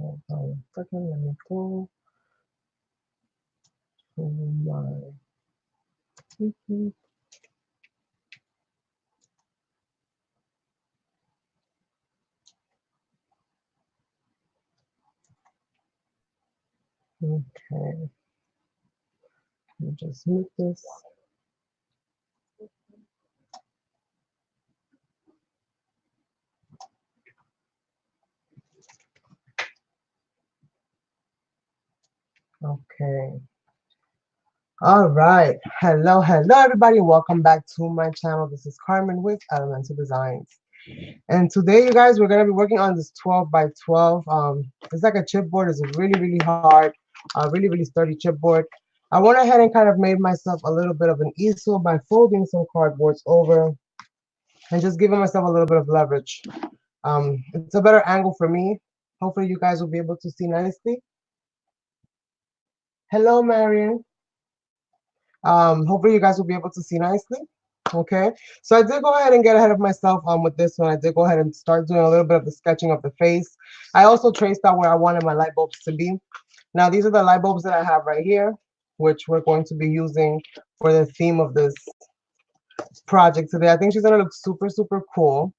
Hold on a second, let me go to my YouTube. Okay, let me just mute this. Okay. All right. Hello, everybody. Welcome back to my channel. This is Carmen with Elemental Designs. And today, you guys, we're going to be working on this 12 by 12. It's like a chipboard. It's a really, really hard, really, really sturdy chipboard. I went ahead and kind of made myself a little bit of an easel by folding some cardboards over and just giving myself a little bit of leverage. It's a better angle for me. Hopefully, you guys will be able to see nicely. Hello, Marion. Hopefully you guys will be able to see nicely. Okay, so I did go ahead and get ahead of myself with this one. I did go ahead and start doing a little bit of the sketching of the face. I also traced out where I wanted my light bulbs to be. Now these are the light bulbs that I have right here, which we're going to be using for the theme of this project today. I think she's gonna look super, super cool.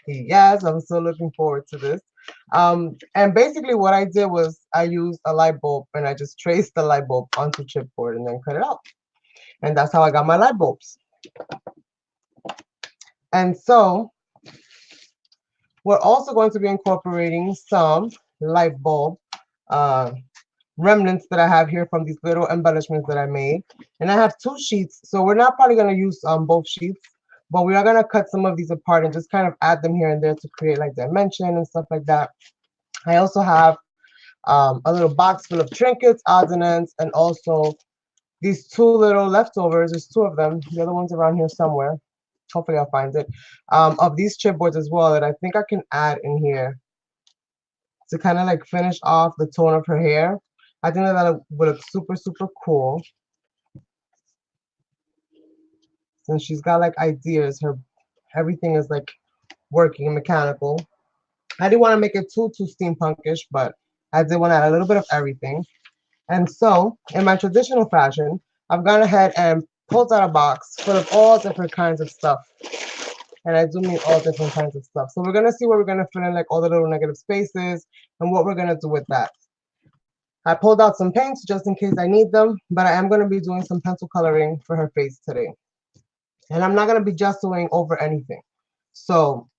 Yes, I'm so looking forward to this. And basically what I did was I used a light bulb and I just traced the light bulb onto chipboard and then cut it out. And that's how I got my light bulbs. And so we're also going to be incorporating some light bulb uh, remnants that I have here from these little embellishments that I made. And I have two sheets, so we're not probably going to use both sheets, but we are going to cut some of these apart and just kind of add them here and there to create like dimension and stuff like that. I also have a little box full of trinkets, odds and ends, and also these two little leftovers. There's two of them. The other one's around here somewhere. Hopefully I'll find it. Of these chipboards as well that I think I can add in here to kind of like finish off the tone of her hair. I think that would look super, super cool. Since she's got like ideas, everything is like working mechanical. I didn't want to make it too steampunkish, but I did want to add a little bit of everything. And so, in my traditional fashion, I've gone ahead and pulled out a box full of all different kinds of stuff. And I do mean all different kinds of stuff. So we're going to see where we're going to fill in like all the little negative spaces and what we're going to do with that. I pulled out some paints just in case I need them, but I am going to be doing some pencil coloring for her face today. And I'm not going to be gessoing over anything. So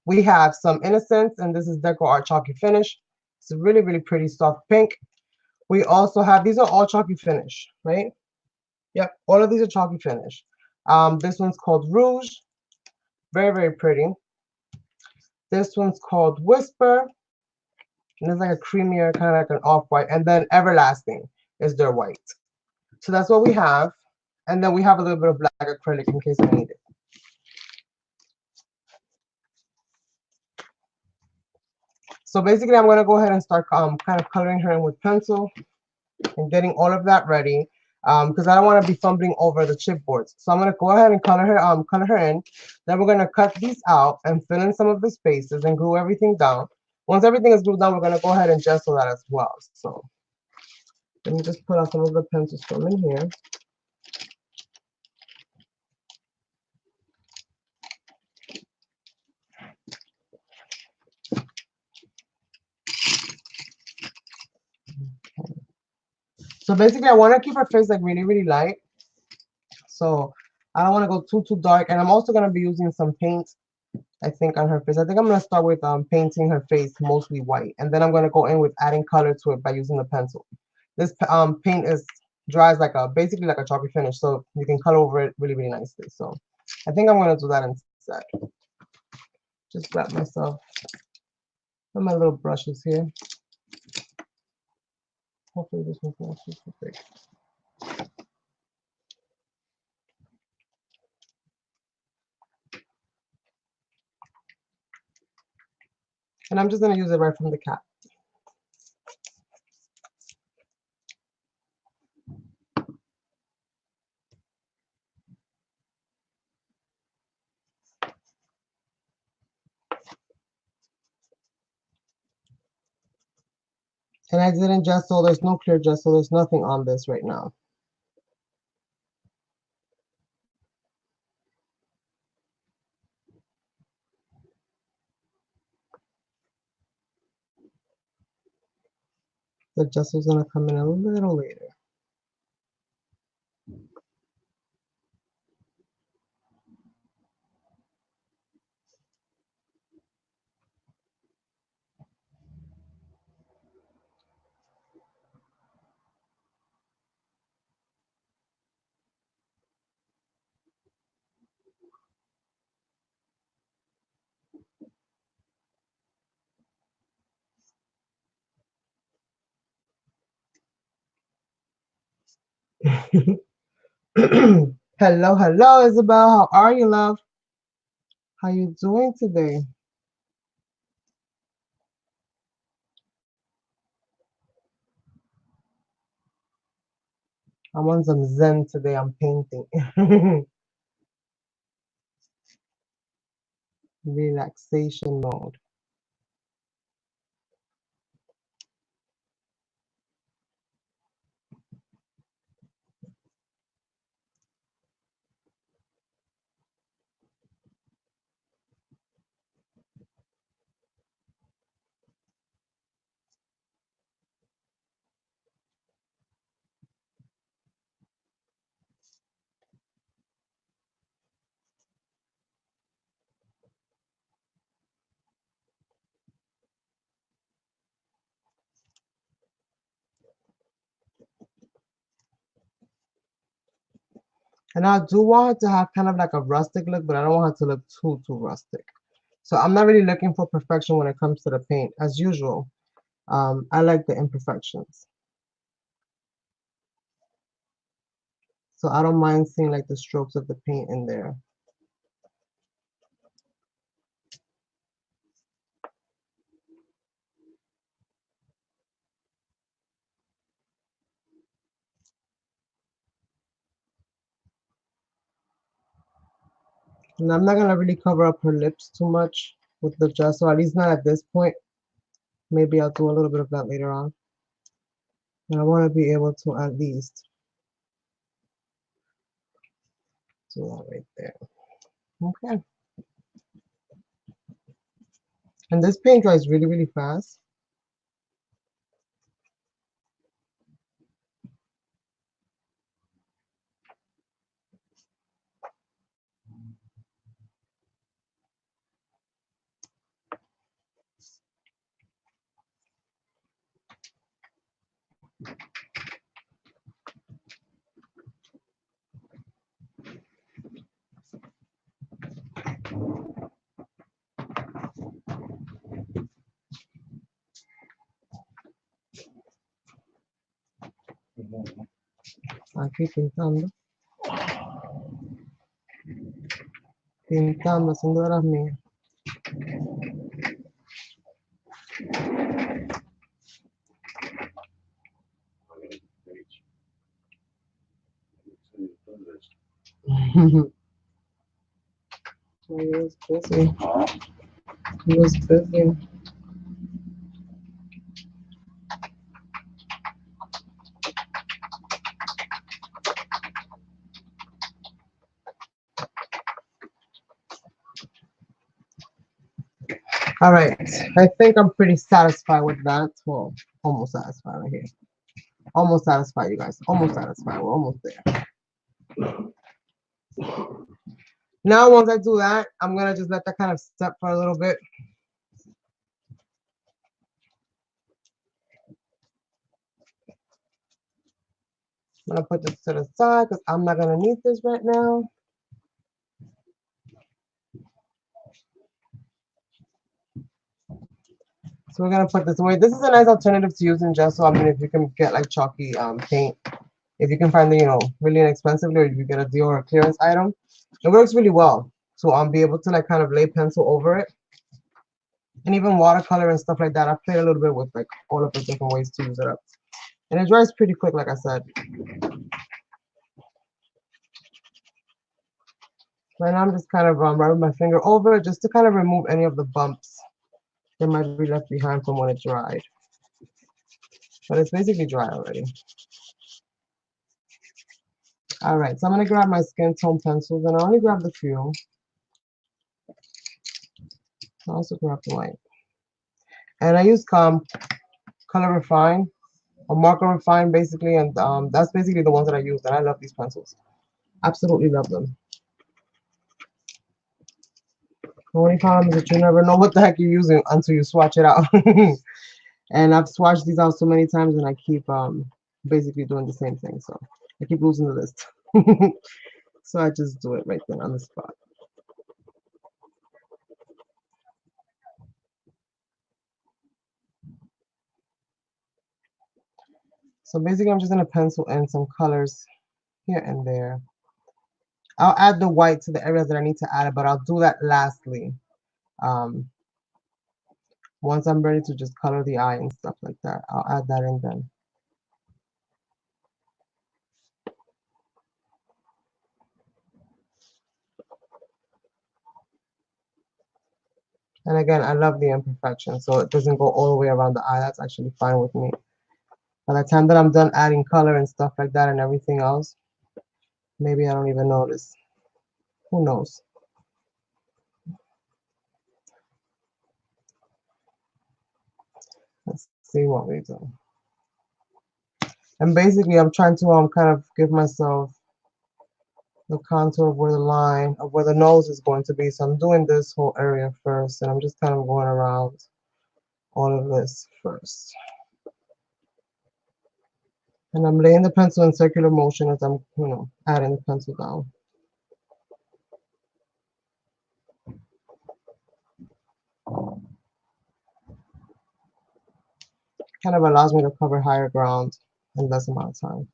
we have some Innocence, and this is Deco Art Chalky Finish. It's a really, really pretty soft pink. We also have, these are all chalky finish, right? Yep, all of these are chalky finish. This one's called Rouge. Very, very pretty. This one's called Whisper. And it's like a creamier, kind of like an off-white. And then Everlasting is their white. So that's what we have. And then we have a little bit of black acrylic in case I need it. So basically, I'm going to go ahead and start kind of coloring her in with pencil and getting all of that ready. Because I don't want to be fumbling over the chipboards. So I'm going to go ahead and color her in. Then we're going to cut these out and fill in some of the spaces and glue everything down. Once everything is glued down, we're going to go ahead and gesso that as well. So let me just put out some of the pencils from in here. So basically, I want to keep her face like really, really light. So I don't want to go too dark. And I'm also going to be using some paint, I think, on her face. I think I'm going to start with painting her face mostly white. And then I'm going to go in with adding color to it by using the pencil. This paint dries like basically like a chalky finish. So you can color over it really, really nicely. So I think I'm going to do that instead. Just grab myself and my little brushes here. Hopefully this one's not super big. And I'm just going to use it right from the cap. And I didn't gesso. There's no clear gesso. There's nothing on this right now. The gesso's gonna come in a little later. Hello, hello, Isabel. How are you, love? How you doing today? I'm on some Zen today. I'm painting. Relaxation mode. And I do want it to have kind of like a rustic look, but I don't want it to look too rustic. So I'm not really looking for perfection when it comes to the paint. As usual, I like the imperfections. So I don't mind seeing like the strokes of the paint in there. And I'm not gonna really cover up her lips too much with the gesso, at least not at this point. Maybe I'll do a little bit of that later on. And I want to be able to at least do that right there. Okay. And this paint dries really fast. Aquí pintando, haciendo de las mías. He was busy. He was busy. All right. I think I'm pretty satisfied with that. Well, almost satisfied right here. Almost satisfied, you guys. Almost satisfied. We're almost there. Now, once I do that, I'm going to just let that kind of set for a little bit. I'm going to put this to the side because I'm not going to need this right now. So we're going to put this away. This is a nice alternative to using gesso. I mean, if you can get like chalky paint, if you can find it, you know, really inexpensively, or if you get a deal or a clearance item, it works really well. So I'll be able to like kind of lay pencil over it. And even watercolor and stuff like that. I've played a little bit with like all of the different ways to use it up. And it dries pretty quick, like I said. Right now I'm just kind of rubbing my finger over it just to kind of remove any of the bumps that might be left behind from when it dried. but it's basically dry already. All right, so I'm gonna grab my skin tone pencils, and I only grabbed a few. I also grabbed the white, and I use Color Refine or Marker Refine basically, and that's basically the ones that I use. And I love these pencils, absolutely love them. The only problem is that you never know what the heck you're using until you swatch it out. And I've swatched these out so many times, and I keep basically doing the same thing. So I keep losing the list. So I just do it right there on the spot. So basically, I'm just gonna pencil in some colors here and there. I'll add the white to the areas that I need to add it, but I'll do that lastly. Once I'm ready to just color the eye and stuff like that, I'll add that in then. And again, I love the imperfection, so it doesn't go all the way around the eye. That's actually fine with me. By the time that I'm done adding color and stuff like that and everything else, maybe I don't even notice. Who knows? Let's see what we do. And basically, I'm trying to kind of give myself the contour of where the line of where the nose is going to be. So I'm doing this whole area first, and I'm just kind of going around all of this first. And I'm laying the pencil in circular motion as I'm, adding the pencil down. Kind of allows me to cover higher ground in less amount of time.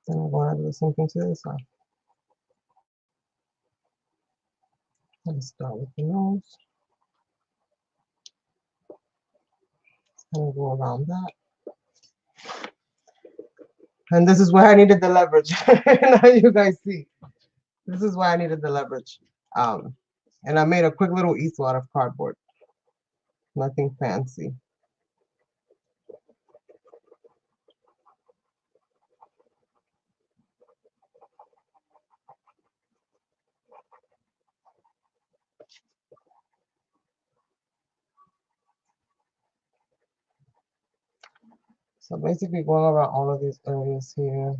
Then I'm going to do the same thing to this side. Let's start with the nose. Kind of go around that. And this is where I needed the leverage. Now you guys see. This is why I needed the leverage. And I made a quick little easel out of cardboard. Nothing fancy. So basically going around all of these areas here.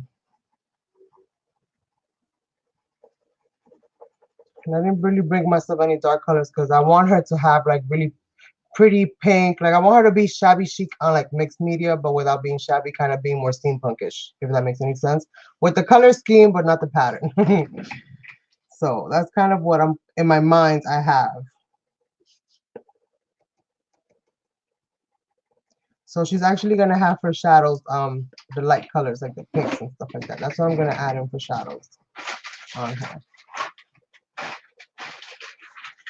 And I didn't really bring myself any dark colors because I want her to have like really pretty pink. Like I want her to be shabby chic on like mixed media, but without being shabby, kind of being more steampunkish, if that makes any sense. With the color scheme, but not the pattern. So that's kind of what I'm in my mind I have. So she's actually gonna have for shadows, the light colors like the pinks and stuff like that. That's what I'm gonna add in for shadows on her.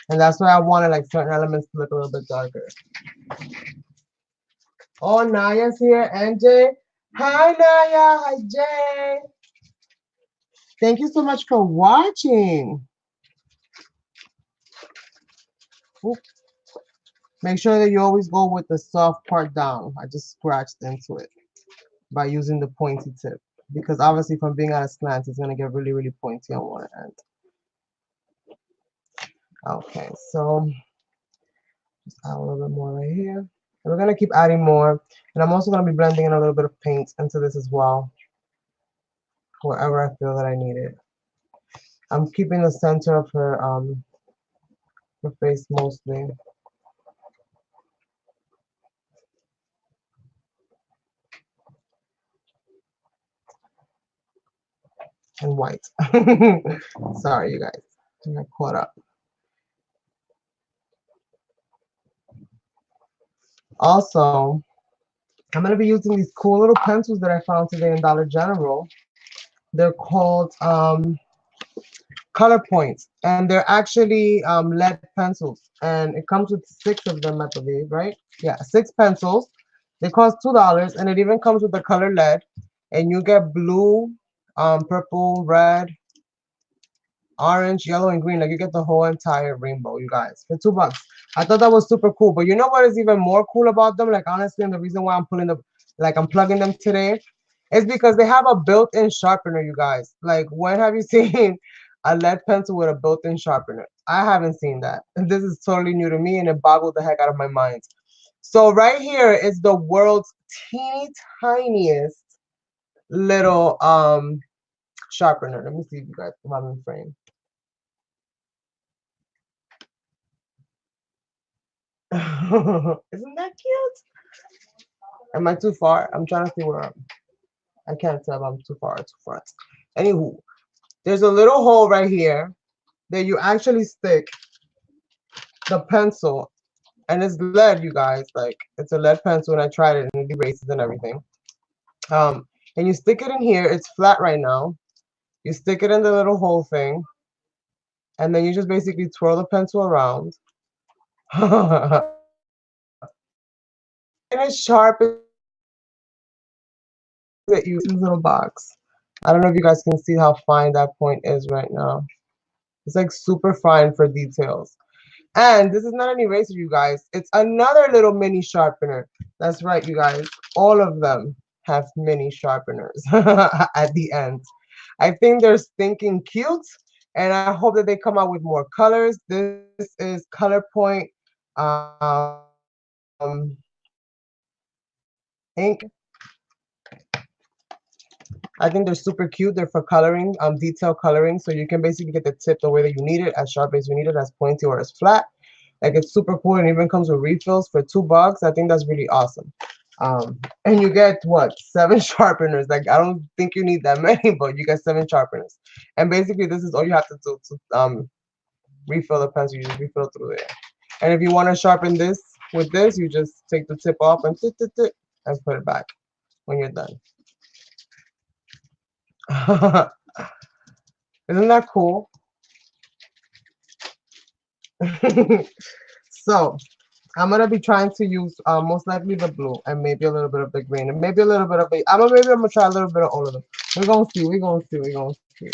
And that's why I wanted like certain elements to look a little bit darker. Oh, Naya's here, and Jay. Hi, Naya. Hi, Jay. Thank you so much for watching. Oop. Make sure that you always go with the soft part down. I just scratched into it by using the pointy tip. Because obviously from being at a slant, it's going to get really, really pointy on one end. Okay, so just add a little bit more right here. And we're going to keep adding more. And I'm also going to be blending in a little bit of paint into this as well, wherever I feel that I need it. I'm keeping the center of her face mostly. And white. Sorry, you guys. I got caught up. Also, I'm going to be using these cool little pencils that I found today in Dollar General. They're called Color Points, and they're actually lead pencils. And it comes with 6 of them, I believe, right? Yeah, 6 pencils. They cost $2, and it even comes with the color lead. And you get blue, purple, red, orange, yellow, and green. Like you get the whole entire rainbow, you guys, for $2. I thought that was super cool. But you know what is even more cool about them? Like honestly, and the reason why I'm pulling them, like I'm plugging them today, is because they have a built-in sharpener, you guys. Like when have you seen a lead pencil with a built-in sharpener? I haven't seen that. And this is totally new to me, and it boggled the heck out of my mind. So right here is the world's teeny tiniest little sharpener. Let me see if you guys can have in frame. Isn't that cute? Am I too far? I'm trying to see where I can't tell if I'm too far or too far. Anywho, there's a little hole right here that you actually stick the pencil, and it's lead, you guys. Like it's a lead pencil, and I tried it, and it erases and everything. And you stick it in here. It's flat right now. You stick it in the little hole thing, and then you just basically twirl the pencil around. And it's sharp as it uses this little box. I don't know if you guys can see how fine that point is right now. It's like super fine for details. And this is not an eraser, you guys. It's another little mini sharpener. That's right, you guys. All of them have mini sharpeners at the end. I think they're stinking cute, and I hope that they come out with more colors. This is Colorpoint ink. I think they're super cute. They're for coloring, detail coloring. So you can basically get the tip the way that you need it, as sharp as you need it, as pointy or as flat. Like it's super cool, and even comes with refills for $2. I think that's really awesome. And you get what, 7 sharpeners. Like I don't think you need that many, but you get 7 sharpeners. And basically this is all you have to do to refill the pencil. You just refill through there. And if you want to sharpen this with this, you just take the tip off and and put it back when you're done. Isn't that cool? So I'm gonna be trying to use most likely the blue and maybe a little bit of the green and maybe a little bit of the. I'm gonna try a little bit of all of them. We're gonna see. We're gonna see. We're gonna see.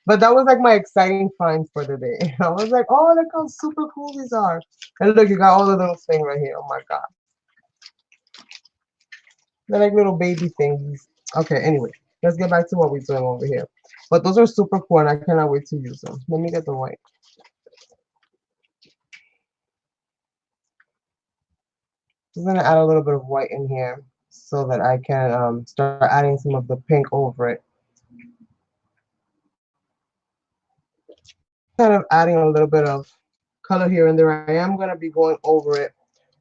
But that was like my exciting find for the day. I was like, oh, look how super cool these are. And look, you got all of those things right here. Oh my god, they're like little baby thingies. Okay, anyway, let's get back to what we're doing over here. But those are super cool, and I cannot wait to use them. Let me get the white. Just gonna add a little bit of white in here so that I can start adding some of the pink over it. Kind of adding a little bit of color here and there. I am gonna be going over it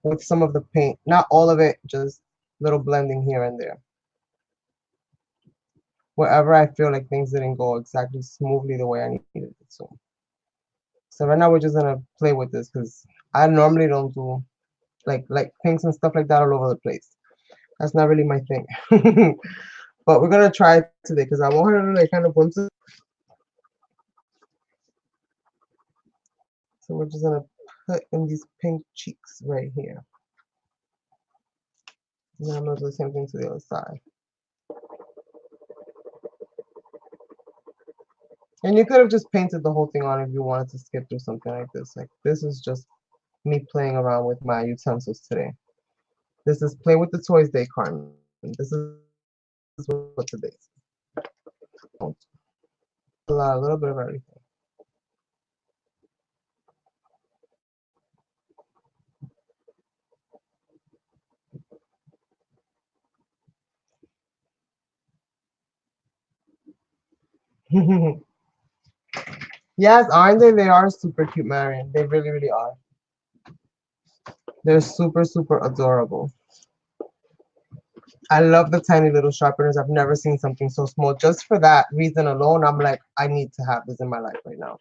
with some of the paint, not all of it, just little blending here and there. Wherever I feel like things didn't go exactly smoothly the way I needed it to. So right now we're just gonna play with this because I normally don't do like pinks and stuff like that all over the place. That's not really my thing. But we're gonna try it today because I want her to like kind of glimpse it. So we're just gonna put in these pink cheeks right here. And then I'm gonna do the same thing to the other side. And you could have just painted the whole thing on if you wanted to skip through something like this. Like this is just me playing around with my utensils today. This is Play with the Toys Day, Carmen. This is what today is. A little bit of everything. Yes, aren't they? They are super cute, Marion. They really, really are. They're super, super adorable. I love the tiny little sharpeners. I've never seen something so small. Just for that reason alone, I'm like, I need to have this in my life right now.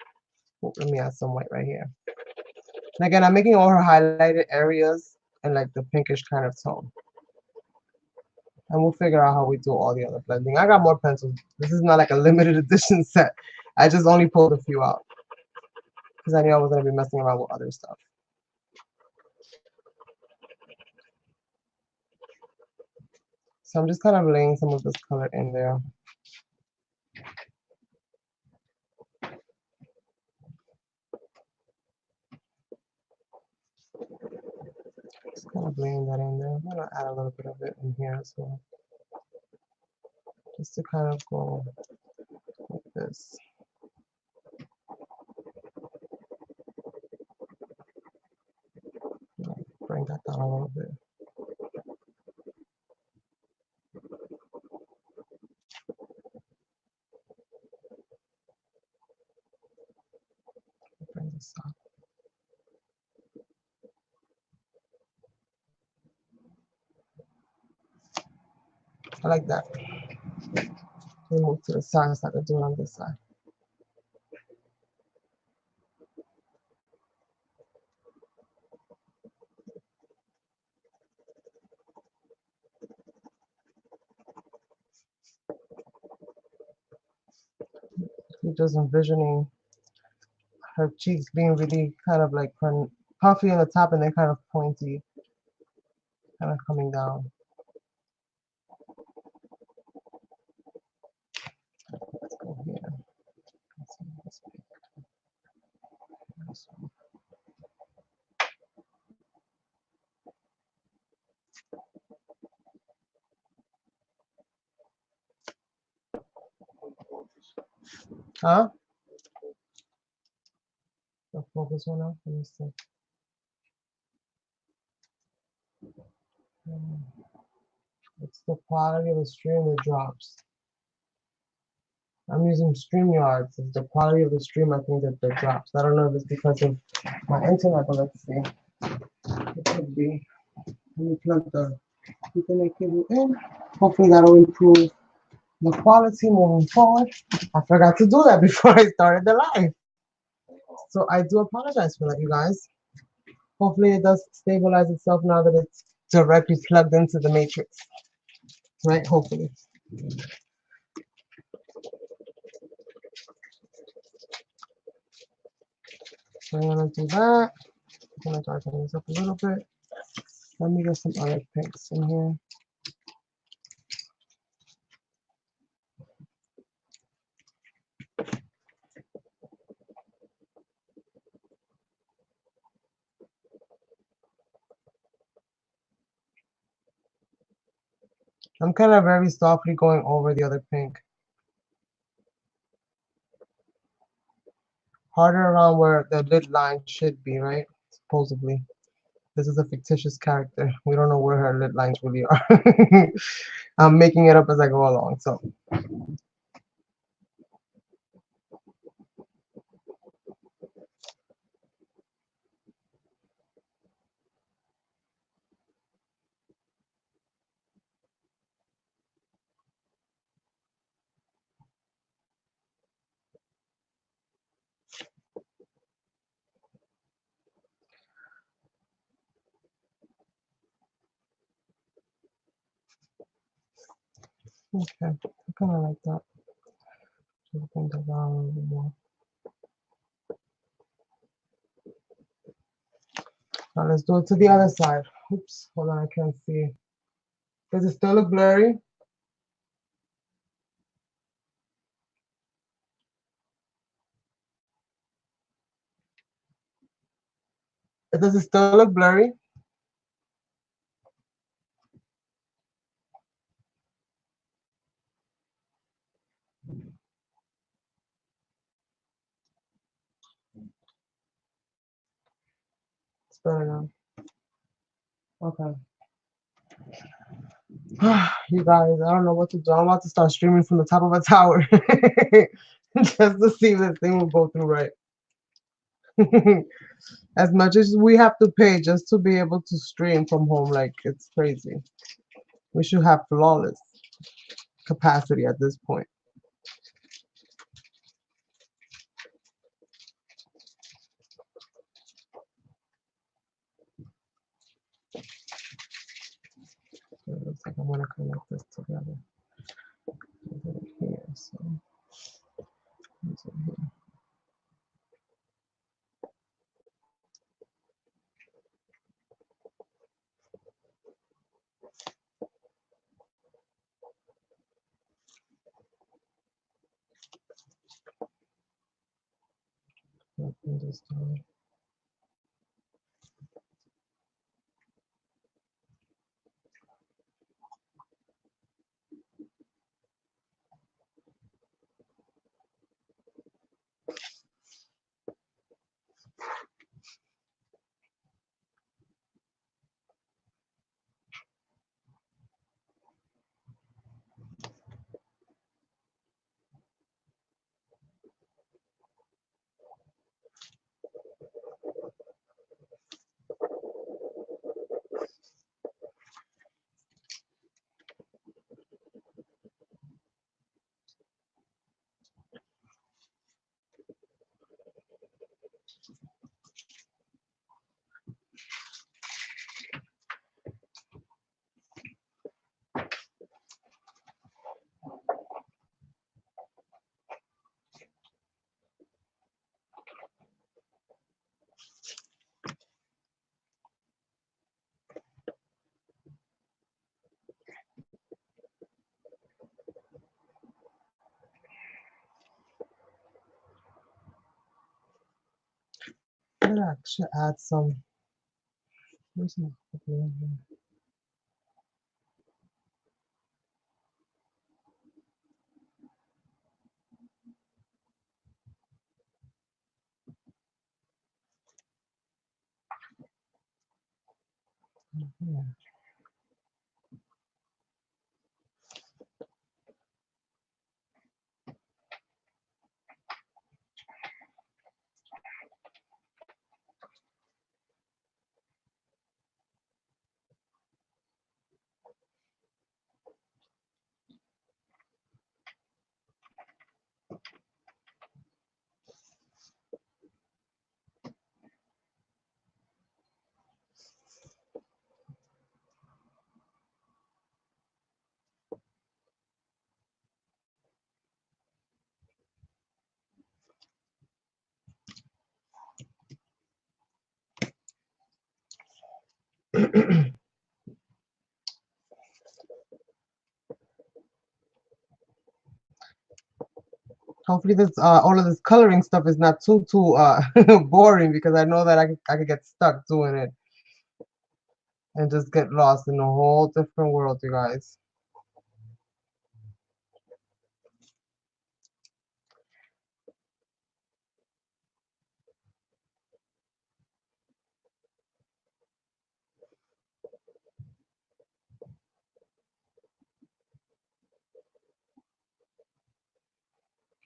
Oh, let me add some white right here. And again, I'm making all her highlighted areas in like the pinkish kind of tone. And we'll figure out how we do all the other blending. I got more pencils. This is not like a limited edition set. I just only pulled a few out because I knew I was going to be messing around with other stuff. So I'm just kind of laying some of this color in there. Just kind of laying that in there. I'm gonna add a little bit of it in here as well, just to kind of go like this. Bring that down a little bit. Bring this up. I like that. We move to the side so I can do it on this side. You're just envisioning her cheeks being really kind of like puffy on the top and then kind of pointy, kind of coming down. Let's go here. Let's see this big. This one. Huh? The focus one out. Let me see. It's the quality of the stream that drops. I'm using StreamYard. It's the quality of the stream I think that drops. I don't know if it's because of my internet, but let's see. It could be. Let me plug the Ethernet cable in. Hopefully that'll improve the quality moving forward. I forgot to do that before I started the live. So I do apologize for that, you guys. Hopefully it does stabilize itself now that it's directly plugged into the matrix. Right? Hopefully. So I'm gonna do that. I'm gonna darken this up a little bit. Let me get some other pinks in here. I'm kind of very softly going over the other pink. Harder around where the lid line should be, right? Supposedly. This is a fictitious character. We don't know where her lid lines really are. I'm making it up as I go along, so. Okay, I kind of like that. Just bring that down a little bit more. Now let's do it to the other side. Oops, hold on, I can't see. Does it still look blurry? Does it still look blurry? It's better now. Okay. You guys, I don't know what to do. I'm about to start streaming from the top of a tower just to see if this thing will go through right. As much as we have to pay just to be able to stream from home, like it's crazy. We should have flawless capacity at this point. So it looks like I want to connect this together. Here, so here. Open this down. I should add some. Where's my cookie in here? Yeah. Hopefully this all of this coloring stuff is not too boring, because I know that I could get stuck doing it and just get lost in a whole different world, you guys.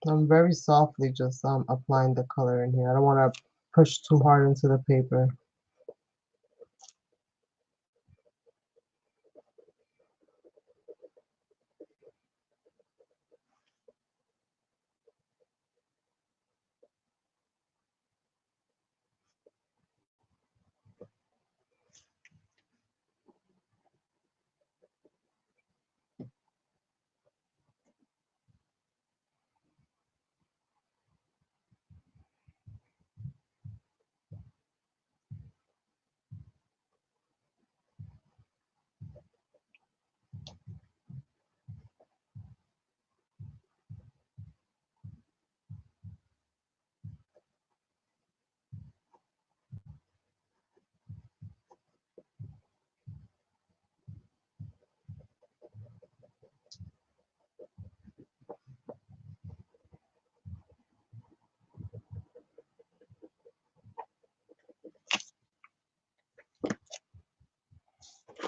I'm very softly just applying the color in here. I don't want to push too hard into the paper.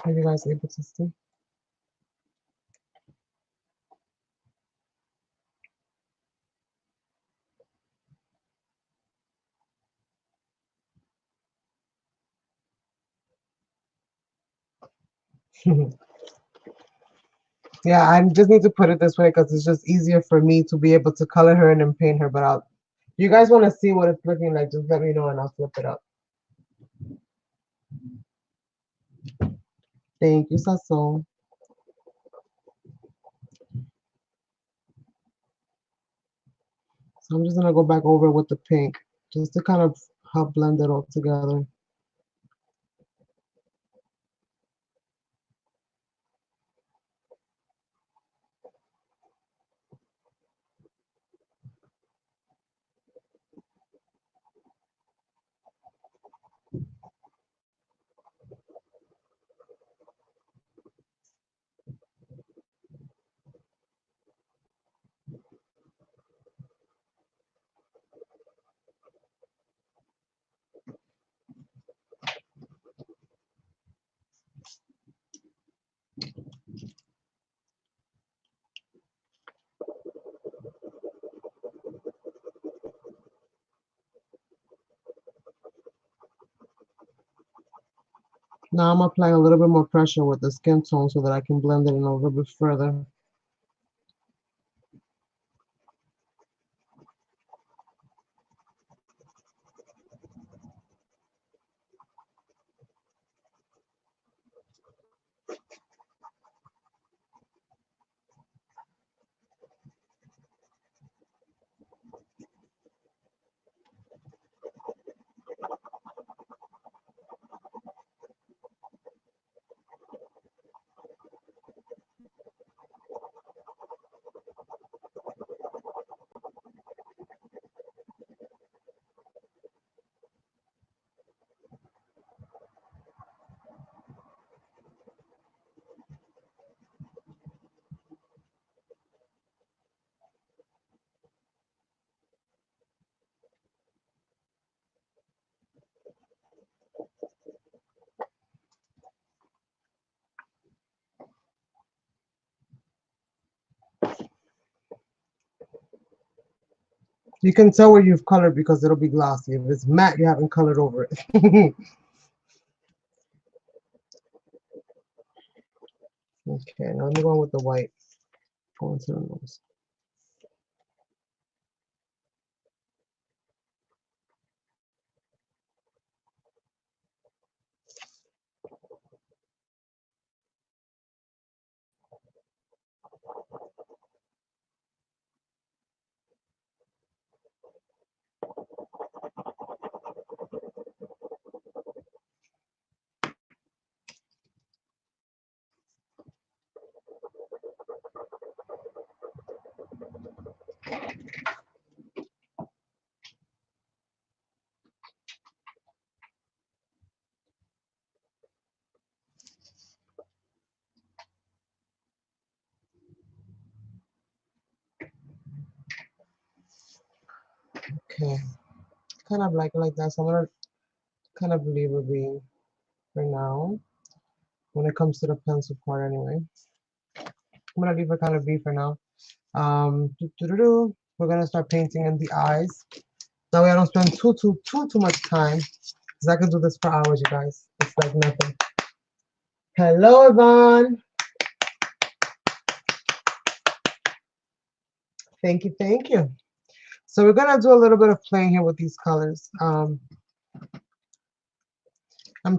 Are you guys able to see? Yeah, I just need to put it this way because it's just easier for me to be able to color her and then paint her. But you guys want to see what it's looking like, just let me know and I'll flip it up. Thank you, Sasso. So I'm just gonna go back over with the pink, just to kind of help blend it all together. Now I'm applying a little bit more pressure with the skin tone so that I can blend it in a little bit further. You can tell where you've colored because it'll be glossy. If it's matte, you haven't colored over it. Okay, now let me go with the white. Go into the nose. Okay, kind of like that. So I'm gonna kind of leave it be for now. When it comes to the pencil part, anyway, I'm gonna leave it kind of be for now. We're gonna start painting in the eyes. That way I don't spend too much time. Because I can do this for hours, you guys. It's like nothing. Hello, Yvonne. Thank you, thank you. So we're gonna do a little bit of playing here with these colors. I'm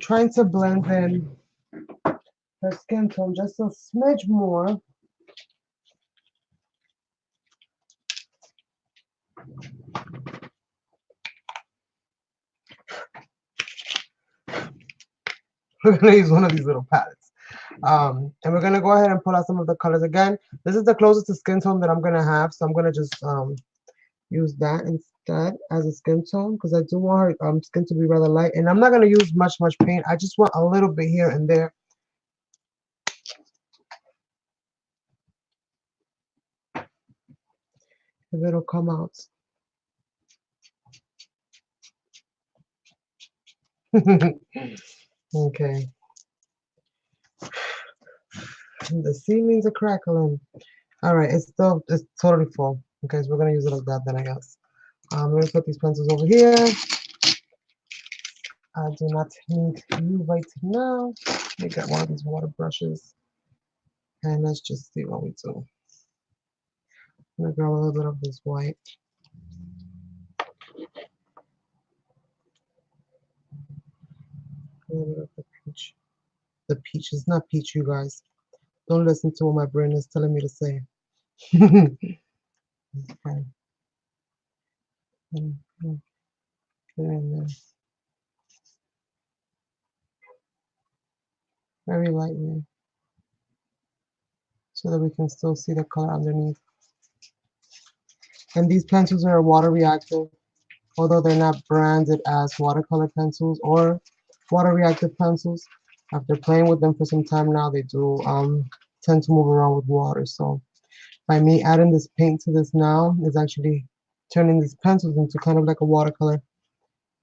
trying to blend in her skin tone just a smidge more. We're gonna use one of these little palettes. And we're gonna go ahead and pull out some of the colors again. This is the closest to skin tone that I'm gonna have, so I'm gonna just use that instead as a skin tone because I do want her skin to be rather light. And I'm not gonna use much paint. I just want a little bit here and there. If it'll come out. Okay. The C means a crackling. All right, it's totally full. Okay, so we're gonna use it like that then, I guess. I'm gonna put these pencils over here. I do not need you right now. Let me get one of these water brushes and let's just see what we do. I'm gonna grab a little bit of this white. A little bit of the peach. The peach is not peach, you guys. Don't listen to what my brain is telling me to say. Okay. Get in there. Very lightly so that we can still see the color underneath. And these pencils are water reactive, although they're not branded as watercolor pencils or water reactive pencils. After playing with them for some time now, they do tend to move around with water. So by me adding this paint to this now is actually turning these pencils into kind of like a watercolor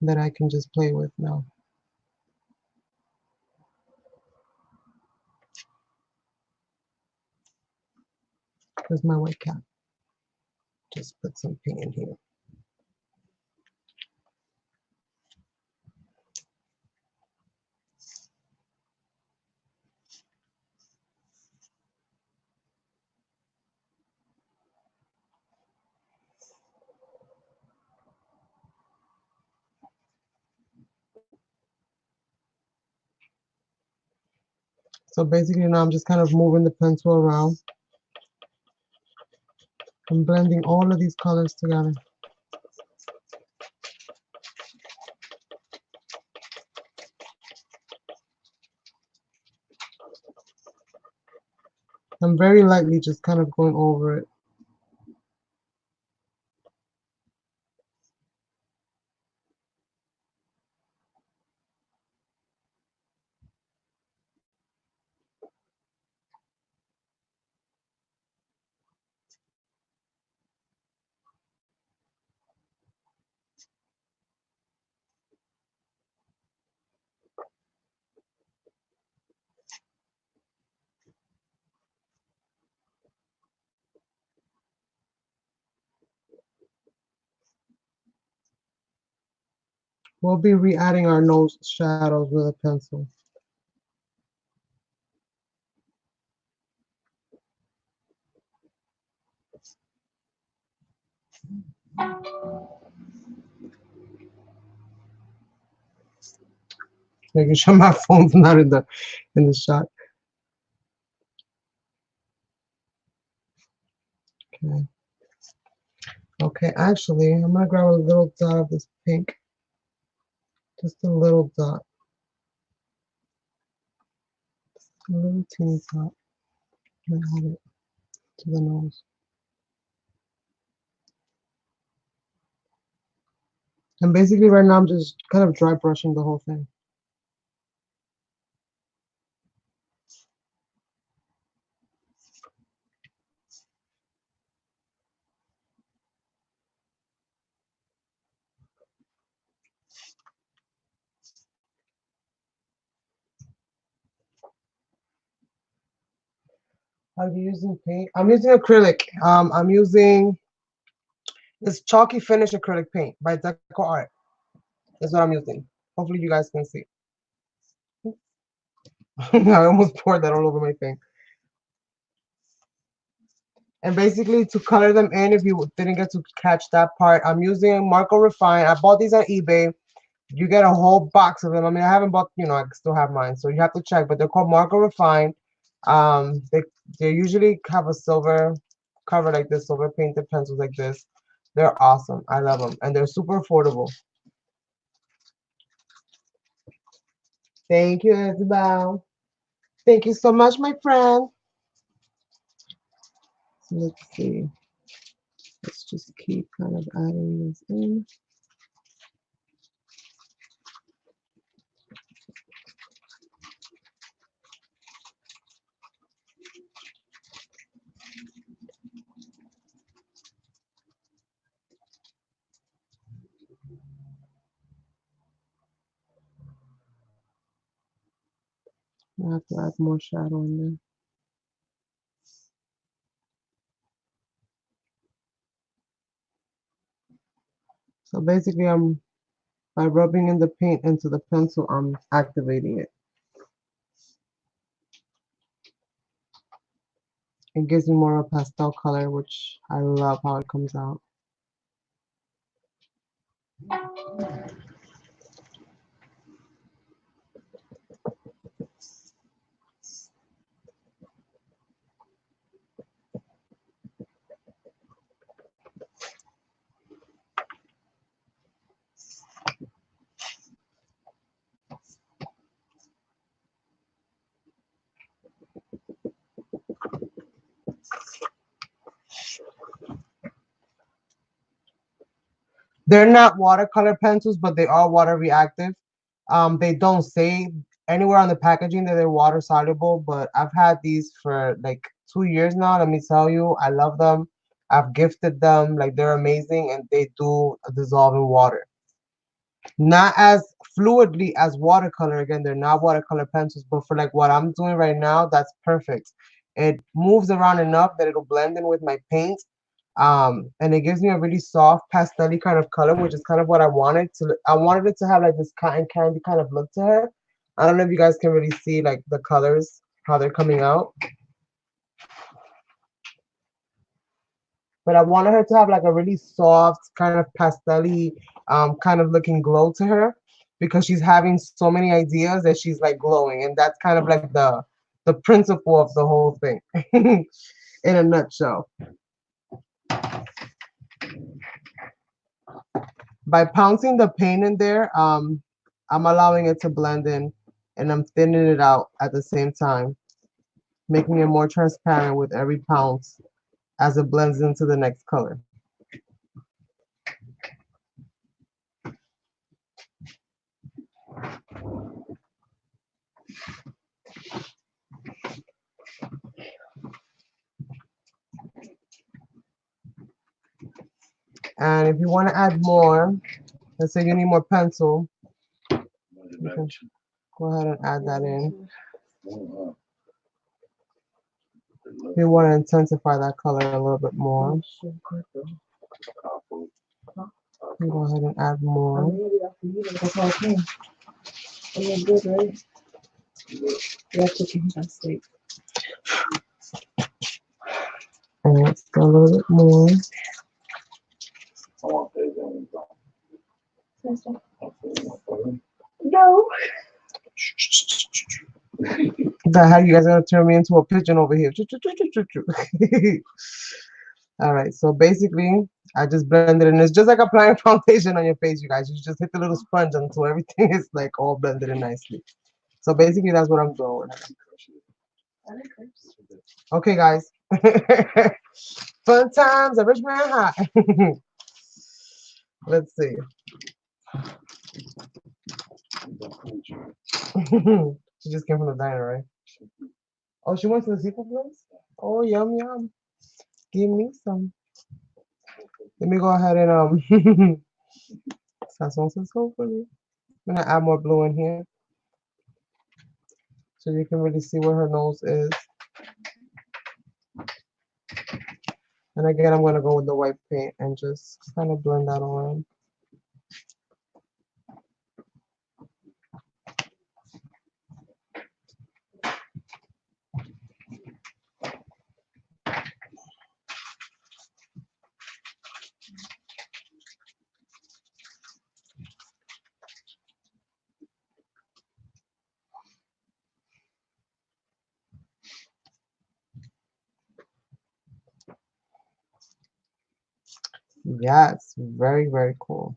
that I can just play with now. Here's my white cap. Just put some paint in here. So basically now I'm just kind of moving the pencil around and blending all of these colors together. I'm very lightly just kind of going over it. We'll be re-adding our nose shadows with a pencil. Making sure my phone's not in the shot. Okay. Okay, actually, I'm gonna grab a little dot of this pink. Just a little dot. A little teeny dot. And add it to the nose. And basically right now I'm just kind of dry brushing the whole thing. Are you using paint? I'm using acrylic. I'm using this chalky finish acrylic paint by Deco Art. That's what I'm using. Hopefully you guys can see. I almost poured that all over my thing. And basically to color them in, if you didn't get to catch that part, I'm using Marco Refine. I bought these on eBay. You get a whole box of them. I mean, I haven't bought, I still have mine, so you have to check. But they're called Marco Refine. They usually have a silver cover like this, silver painted pencils like this. They're awesome. I love them, and they're super affordable. Thank you, Isabel. Thank you so much, my friend. So let's see. Let's just keep kind of adding this in. I have to add more shadow in there. So basically, by rubbing in the paint into the pencil, I'm activating it. It gives me more of a pastel color, which I love how it comes out. They're not watercolor pencils, but they are water reactive. They don't say anywhere on the packaging that they're water soluble, but I've had these for like 2 years now. Let me tell you, I love them. I've gifted them. Like they're amazing, and they do dissolve in water. Not as fluidly as watercolor. Again, they're not watercolor pencils, but for like what I'm doing right now, that's perfect. It moves around enough that it'll blend in with my paint. And it gives me a really soft pastel kind of color, which is kind of what I wanted to. I wanted it to have like this cotton candy kind of look to her. I don't know if you guys can really see like the colors, how they're coming out. But I wanted her to have like a really soft kind of pastel-y kind of looking glow to her, because she's having so many ideas that she's like glowing, and that's kind of like the principle of the whole thing in a nutshell. By pouncing the paint in there, I'm allowing it to blend in, and I'm thinning it out at the same time, making it more transparent with every pounce as it blends into the next color. And if you want to add more, let's say you need more pencil, you can go ahead and add that in. If you want to intensify that color a little bit more. Go ahead and add more. Maybe that's the healing. That's all clean. It look good, right? Yeah, cooking. That's sweet. And it's a little bit more. No. The hell, you guys are gonna turn me into a pigeon over here. All right, so basically, I just blended it in. It's just like applying foundation on your face, you guys. You just hit the little sponge until everything is like all blended in nicely. So basically, that's what I'm doing. Okay, guys. Fun times at Richmond High. Let's see. She just came from the diner, right? Oh, she went to the seafood place? Oh, yum, yum. Give me some. Let me go ahead and sazon sazon for you. I'm gonna add more blue in here so you can really see where her nose is. And again, I'm gonna go with the white paint and just kind of blend that on. Yes, very, very cool.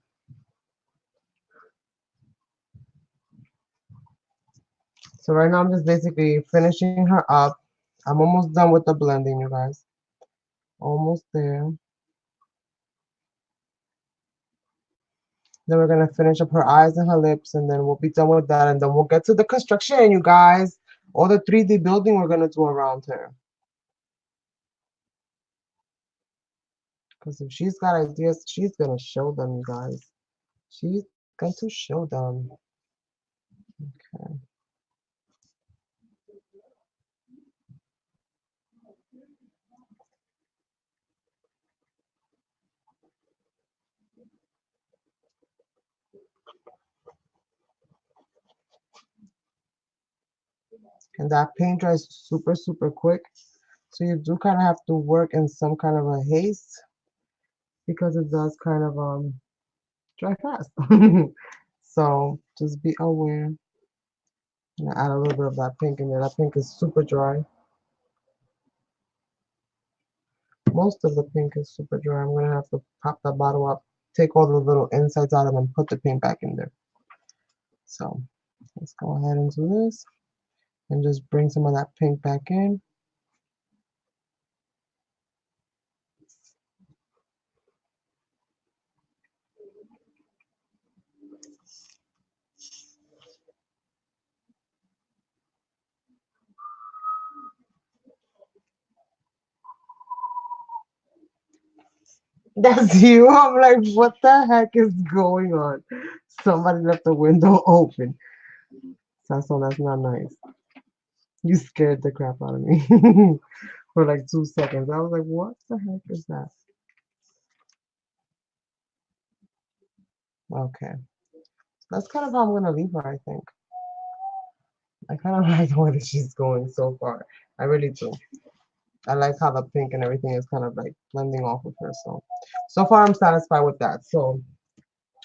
So right now I'm just basically finishing her up. I'm almost done with the blending, you guys. Almost there. Then we're gonna finish up her eyes and her lips, and then we'll be done with that, and then we'll get to the construction, you guys. All the 3D building we're gonna do around her. Because if she's got ideas, she's gonna show them, you guys. She's going to show them. Okay. And that paint dries super, super quick. So you do kind of have to work in some kind of a haste because it does kind of dry fast. So just be aware. And add a little bit of that pink in there. That pink is super dry. Most of the pink is super dry. I'm gonna have to pop that bottle up, take all the little insides out, and then put the paint back in there. So let's go ahead and do this and just bring some of that pink back in. That's you. I'm like, what the heck is going on? Somebody left the window open. So that's not nice. You scared the crap out of me for like 2 seconds. I was like, what the heck is that? Okay. That's kind of how I'm gonna leave her, I think. I kind of like the way that she's going so far. I really do. I like how the pink and everything is kind of like blending off of her. So far I'm satisfied with that. So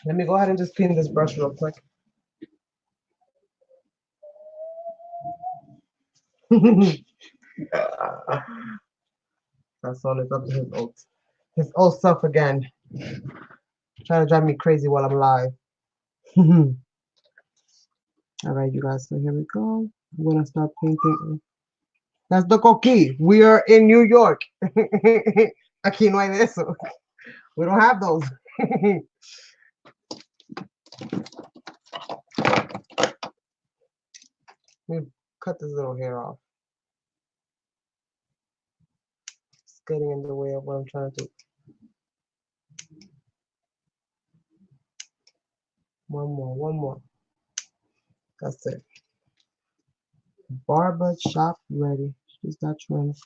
let me go ahead and just clean this brush real quick. That's all. It's up to his old self again. Trying to drive me crazy while I'm live. All right, you guys. So here we go. I'm gonna start painting. That's the coquille. We are in New York. Aquí no hay de eso. We don't have those. Let me cut this little hair off. It's getting in the way of what I'm trying to do. One more. That's it. Barber shop ready. She's got trims.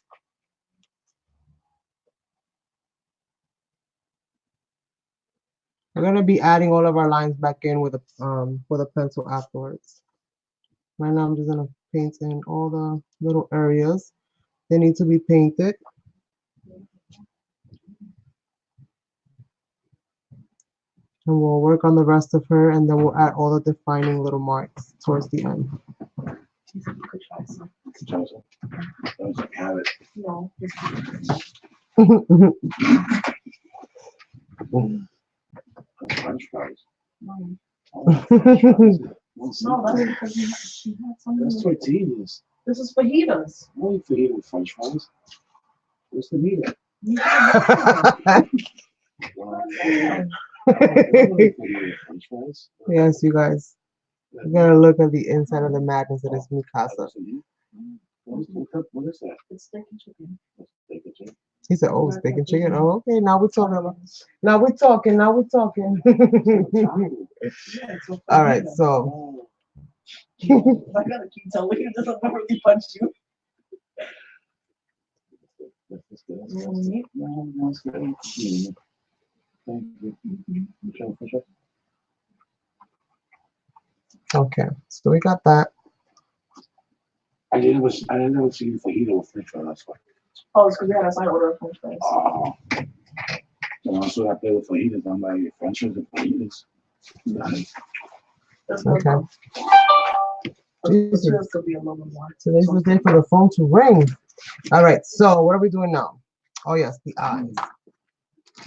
We're gonna be adding all of our lines back in with a pencil afterwards. Right now I'm just gonna paint in all the little areas. They need to be painted. And we'll work on the rest of her, and then we'll add all the defining little marks towards the end. You said you could try some. Joseph. Joseph, have it. No. French fries. No. Oh, French fries. No, that's because she had some. That's tortillas. This is fajitas. Only fajita with French fries. What's the meat? French fries. Yes, you guys. You gotta look at the inside of the madness that is Mikasa. What is that? It's steak and chicken. Steak and chicken. He said, "Oh, steak and chicken." Oh, okay. Now we're talking about. Now we're talking. Now we're talking. Yeah, it's a All right. fajita. So I gotta keep telling you this. I'll never really punch you. That's good. You want meat? No, that's good. Thank you. Michelle, Michelle. okay. So we got that. I didn't see you fajita with French fries. That's why. Oh, it's because we had a side order of French fries. Oh. So that's what I play with fajitas. I'm like, French fries and fajitas. Nice. That's Okay. good. Jesus. This could be a little more. Today's the day for the phone to ring. All right. So what are we doing now? Oh yes, the eyes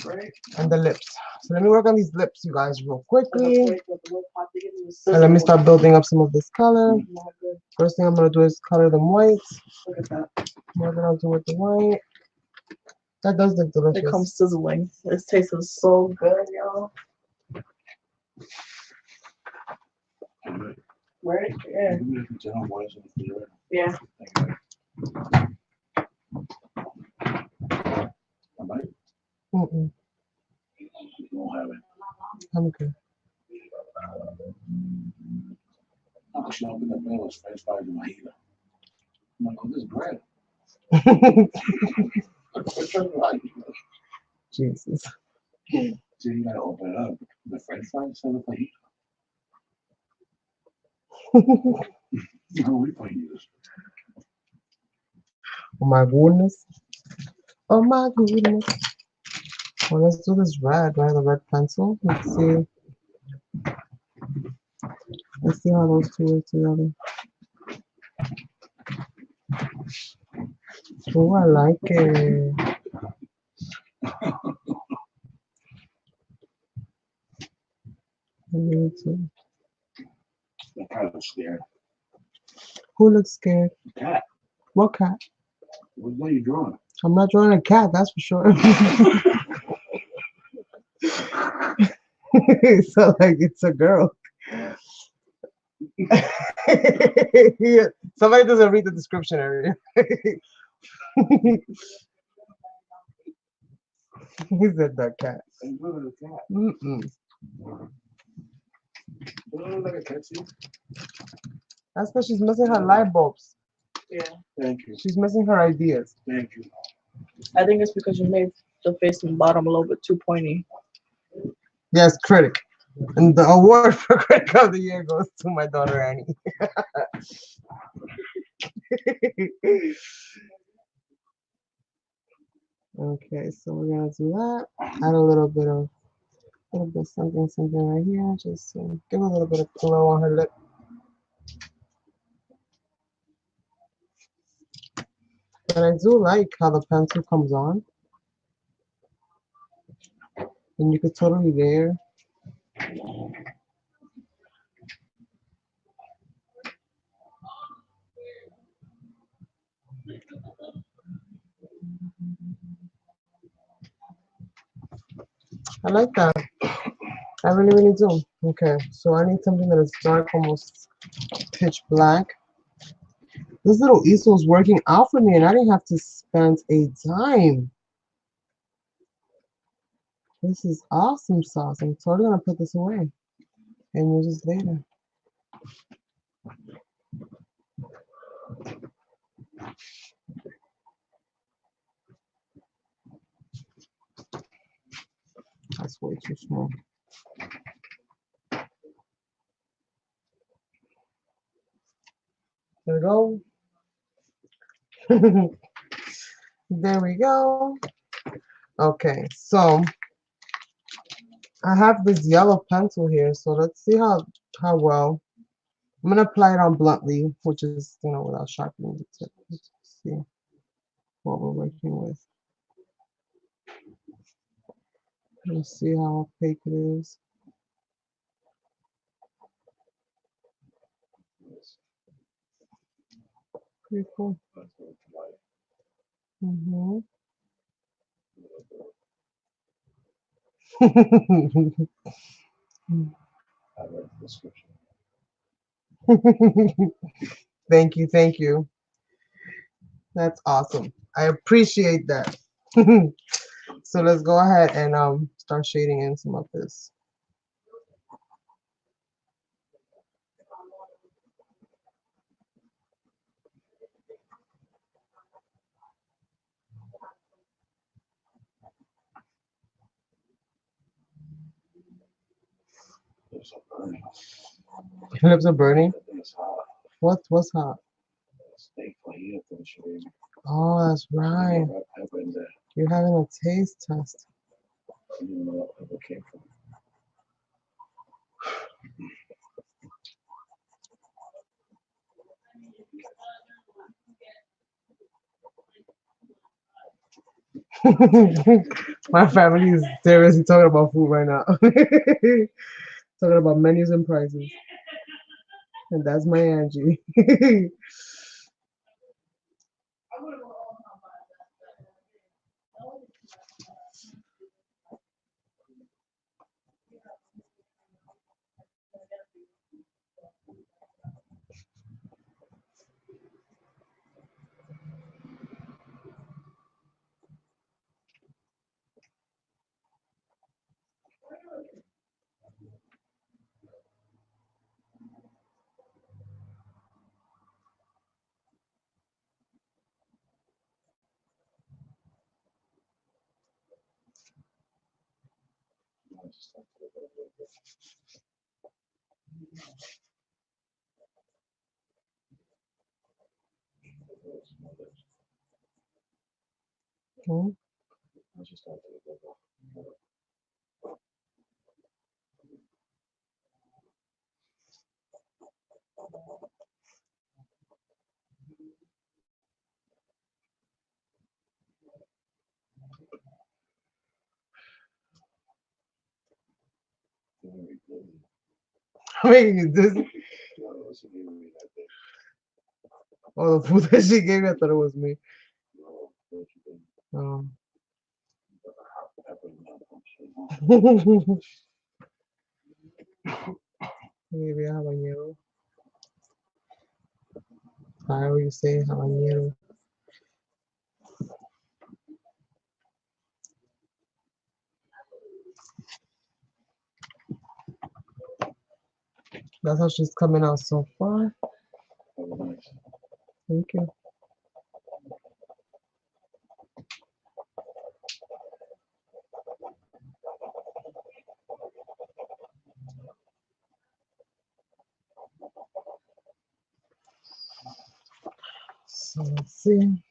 Right? and the lips. So let me work on these lips, you guys, real quickly. And And let me start building up some of this color. Not good. First thing I'm gonna do is color them white. Look at that. What gonna do with the white? That does look It delicious. comes sizzling. It tastes so good, y'all. Right? Yeah. Yeah. Mm-mm. You don't have it. I'm good. I'm just open the mail as French fries and fajita. I'm like, oh, this is bread. Jesus. So you gotta open it up. The French fries and the fajita. No, we fajitas. Oh my goodness. Oh my goodness. Well, let's do this red, right? The red pencil. Let's see. Let's see how those two work together. Oh, I like it. Me too. I'm kind of scared. Who looks scared? Cat. What cat? What are you drawing? I'm not drawing a cat, that's for sure. So like it's a girl. Yeah. Somebody doesn't read the description area. He said that cat. You look like a cat. Mm-mm. You look like a cat, see? That's because she's missing her light bulbs. Yeah. Thank you. She's missing her ideas. Thank you. I think it's because you made the face and bottom a little bit too pointy. Yes, critic. And the award for critic of the year goes to my daughter Annie. Okay, so we're gonna do that. Add a little bit something right here. Just to give a little bit of glow on her lip. But I do like how the pencil comes on. And you could totally layer. I like that. I really, really do. Okay, so I need something that is dark, almost pitch black. This little easel is working out for me, and I didn't have to spend a dime. This is awesome sauce. I'm totally gonna put this away and use this later. That's way too small. There we go. There we go. Okay, so I have this yellow pencil here, so let's see how well. I'm gonna apply it on bluntly, which is, you know, without sharpening the tip. Let's see what we're working with. Let's see how opaque it is. Pretty cool. Mm-hmm. I read the description. Thank you, thank you. That's awesome. I appreciate that. So let's go ahead and start shading in some of this. There's a burning. Your lips are burning. That thing is hot. What's hot? Steak fajita thing she gave me. Oh, that's right. Red pepper in there. You're having a taste test. I don't even know what pepper came from. My family is seriously talking about food right now. Talking about menus and prices. And that's my Angie. I just like to look at it. Hmm? I just like to look at it. Very good. I mean, this, Yeah, listen to me that day. oh, the food that she gave me, I thought it was me. No, don't you think? Oh. Got a hot pepper in there. Maybe a habanero. However you say habanero. That's how she's coming out so far. Very nice. Thank you. So let's see.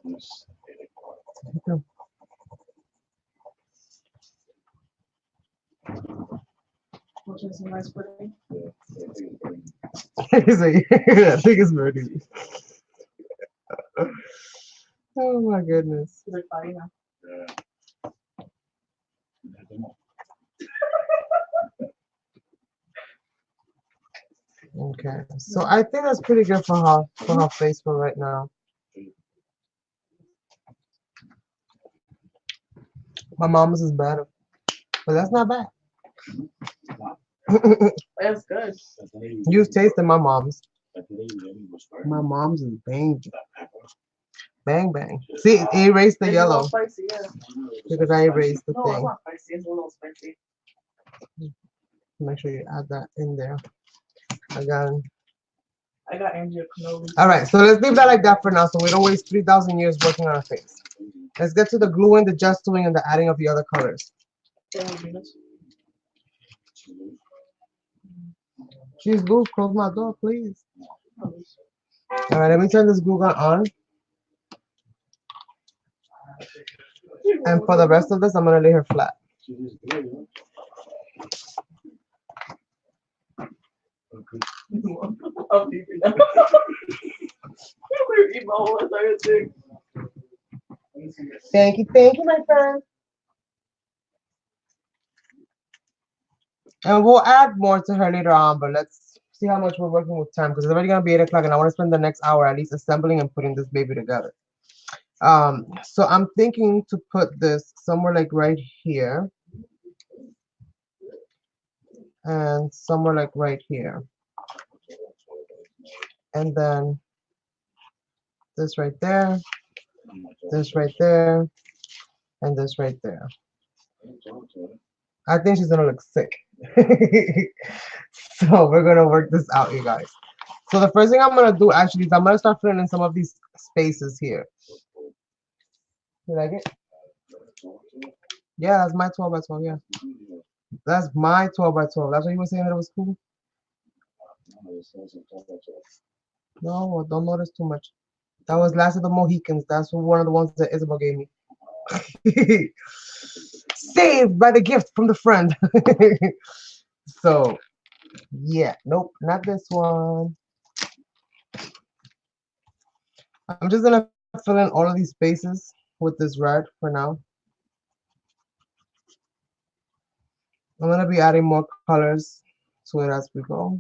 Yes. Thank you. Which is a nice pudding. Yeah, I think it's very He's like, I think it's ready. Oh my goodness. Is it funny now? yeah. I don't know. Okay. So I think that's pretty good for her face for right now. My mom's is better, but that's not bad. That's good. You tasted my mom's. That lady really was burning. My mom's is bang, That pepper. bang, bang. See, it erased the It's a little yellow spicy, yeah. because I erased the No, it's thing. not spicy. It's a little spicy. Make sure you add that in there. Again. I got Andrea cannoli. All right, so let's leave that like that for now, so we don't waste 3,000 years working on our face. Let's get to the gluing, the gestoing, and the adding of the other colors. She's loose. Close my door, please. All right, let me turn this glue gun on. And for the rest of this, I'm gonna lay her flat. She was good, huh? Okay. I'm leaving now. We're eating my whole entire thing. Thank you, my friend. And we'll add more to her later on, but let's see how much we're working with time because it's already gonna be 8 o'clock, and I want to spend the next hour at least assembling and putting this baby together. So I'm thinking to put this somewhere like right here, and somewhere like right here, and then this right there, this right there, and this right there. I think she's gonna look sick. So we're gonna work this out, you guys. So the first thing I'm gonna do actually is I'm gonna start filling in some of these spaces here. You like it? Yeah, that's my 12 by 12. Yeah, that's my 12 by 12. That's what you were saying that it was cool. No, well, don't notice too much. That was Last of the Mohicans. That's one of the ones that Isabel gave me. Saved by the gift from the friend. So, yeah, nope, not this one. I'm just gonna fill in all of these spaces with this red for now. I'm gonna be adding more colors to it as we go.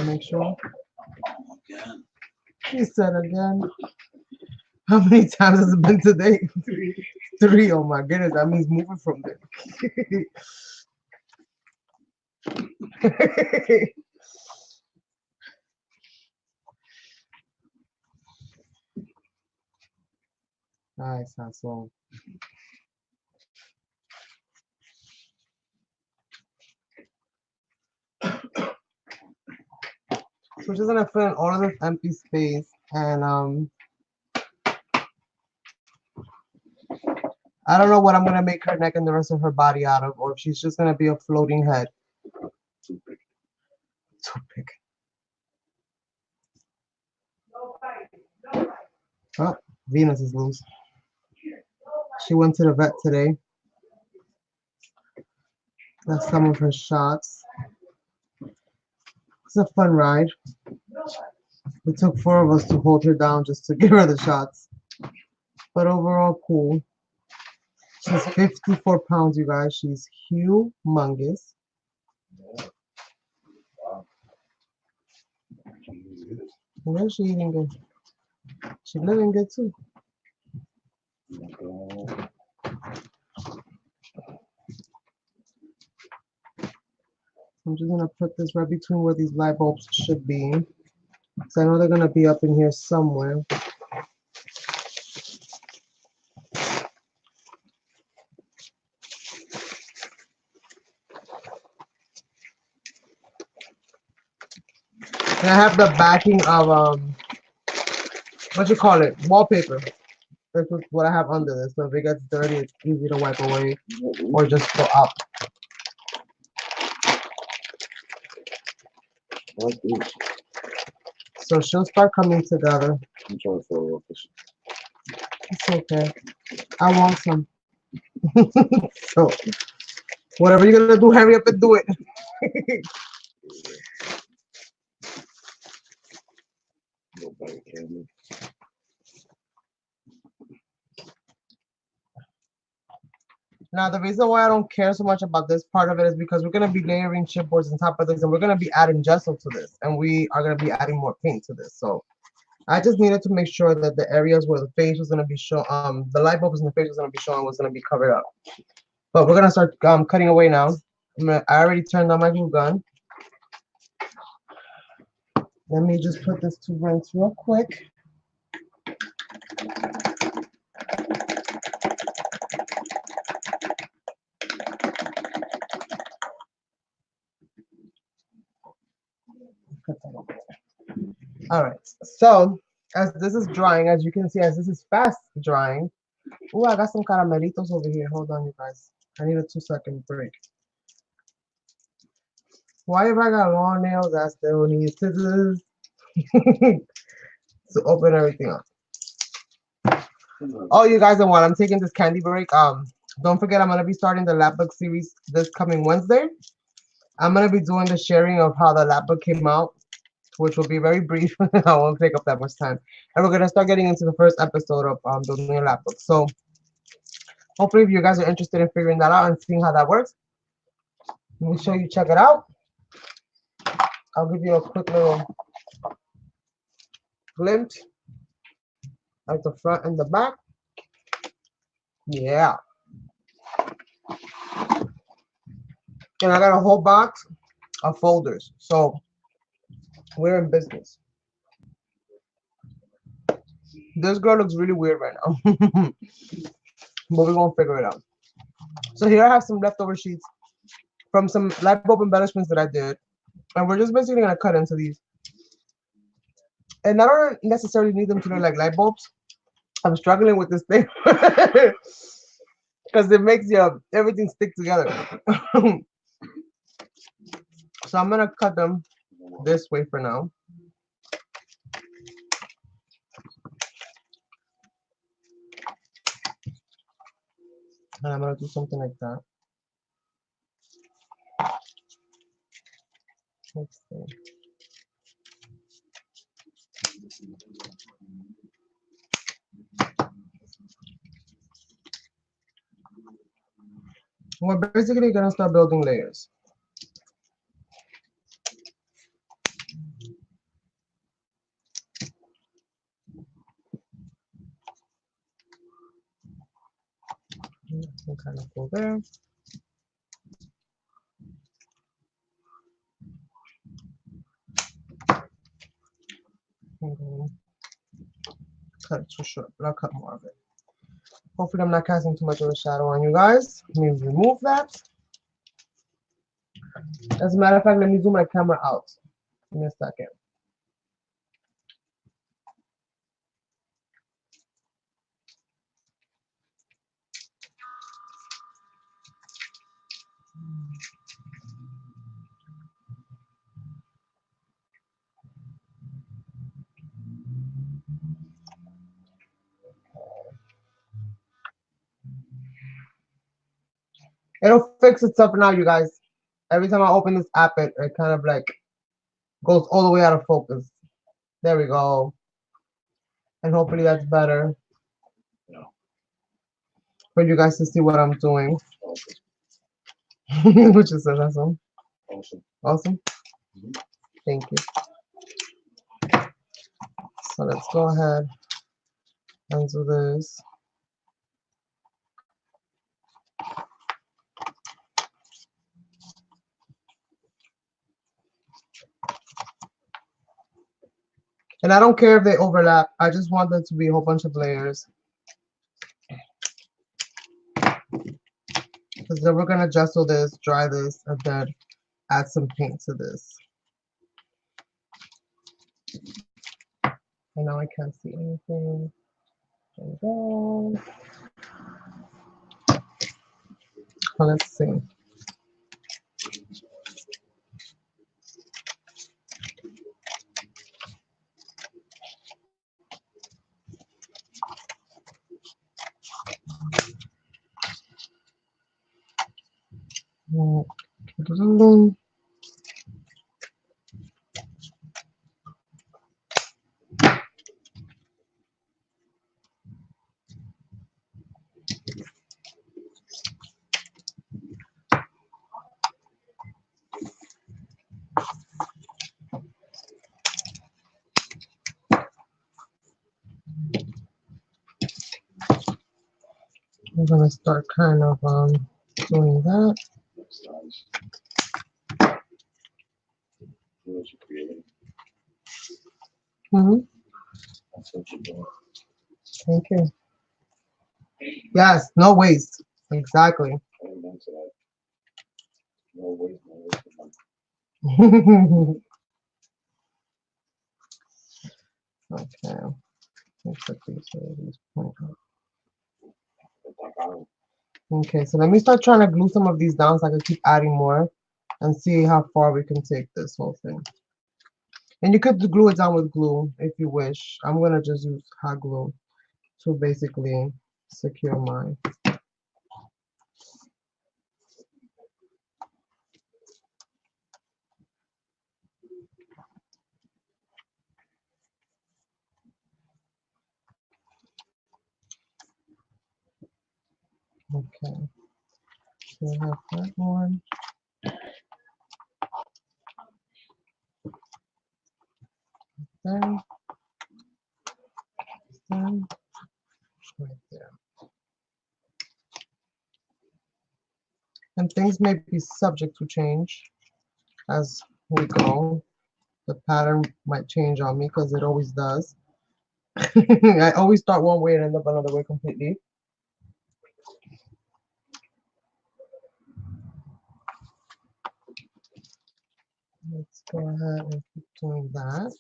Make sure. Again. He said again. How many times has it been today? 3. Oh my goodness, that means moving from there. Nice, so. So we're just gonna fill in all of this empty space, and I don't know what I'm gonna make her neck and the rest of her body out of, or if she's just gonna be a floating head. Too big. Too big. Oh, Venus is loose. She went to the vet today. That's some of her shots. It's a fun ride. It took 4 of us to hold her down just to give her the shots. But overall, cool. She's 54 pounds, you guys. She's humongous. Where is she eating good? She's living good too. I'm just gonna put this right between where these light bulbs should be. So I know they're gonna be up in here somewhere. And I have the backing of what you call it, wallpaper. That's what I have under this. So if it gets dirty, it's easy to wipe away or just go up. So she'll start coming together. I'm trying to follow up this. It's okay. I want some. So whatever you're gonna do, hurry up and do it. Go back camera. Now, the reason why I don't care so much about this part of it is because we're going to be layering chipboards on top of this, and we're going to be adding gesso to this, and we are going to be adding more paint to this. So I just needed to make sure that the areas where the face was gonna be shown, the light bulbs in the face was gonna be showing was gonna be covered up. But we're gonna start cutting away now. I already turned on my glue gun. Let me just put this to rinse real quick. All right, so as this is drying, as you can see, as this is fast drying. Oh, I got some caramelitos over here. Hold on, you guys. I need a 2-second break. Why if I got long nails, I still need scissors to open everything up. Oh, you guys, and while I'm taking this candy break, don't forget I'm gonna be starting the lap book series this coming Wednesday. I'm gonna be doing the sharing of how the lap book came out, which will be very brief. I won't take up that much time. And we're gonna start getting into the first episode of building a lap book. So hopefully if you guys are interested in figuring that out and seeing how that works, let me show you, check it out. I'll give you a quick little glimpse at the front and the back. Yeah. And I got a whole box of folders. So we're in business. This girl looks really weird right now. But we're gonna figure it out. So here I have some leftover sheets from some light bulb embellishments that I did. And we're just basically gonna cut into these. And I don't necessarily need them to look like light bulbs. I'm struggling with this thing. Because it makes everything stick together. So I'm gonna cut them this way for now. And I'm gonna do something like that. Let's see. We're basically gonna start building layers. Kind of go there. Cut it too short, but I'll cut more of it. Hopefully I'm not casting too much of a shadow on you guys. Let me remove that. As a matter of fact, let me zoom my camera out. Give me a second. It'll fix itself now, you guys. Every time I open this app, it kind of like goes all the way out of focus. There we go. And hopefully that's better for you guys to see what I'm doing. Which is awesome. Awesome. Awesome. Thank you. So let's go ahead and do this. And I don't care if they overlap. I just want them to be a whole bunch of layers. Because then we're going to gesso this, dry this, and then add some paint to this. And now I can't see anything. There we go. So let's see. I'm gonna start kind of doing that. Next size. Do what you're creating. Hmm. That's what you're doing. Thank you. Yes, no waste. Exactly. Amen to that. No waste, no waste. Okay. Let's put these point out. Okay, so let me start trying to glue some of these down so I can keep adding more and see how far we can take this whole thing. And you could glue it down with glue if you wish. I'm gonna just use hot glue to basically secure mine. Okay, so I have that one. There, there, right there. And things may be subject to change as we go. The pattern might change on me because it always does. I always start one way and end up another way completely. Let's go ahead and keep doing that.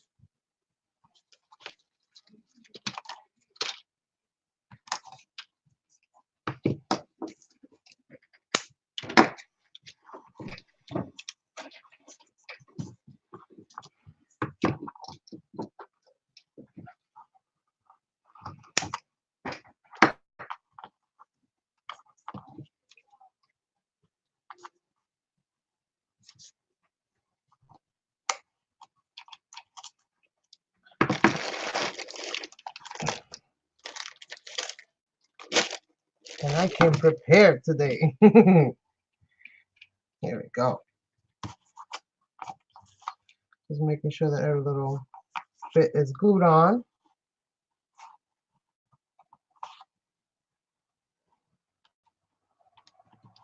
And I came prepared today. Here we go. Just making sure that every little bit is glued on.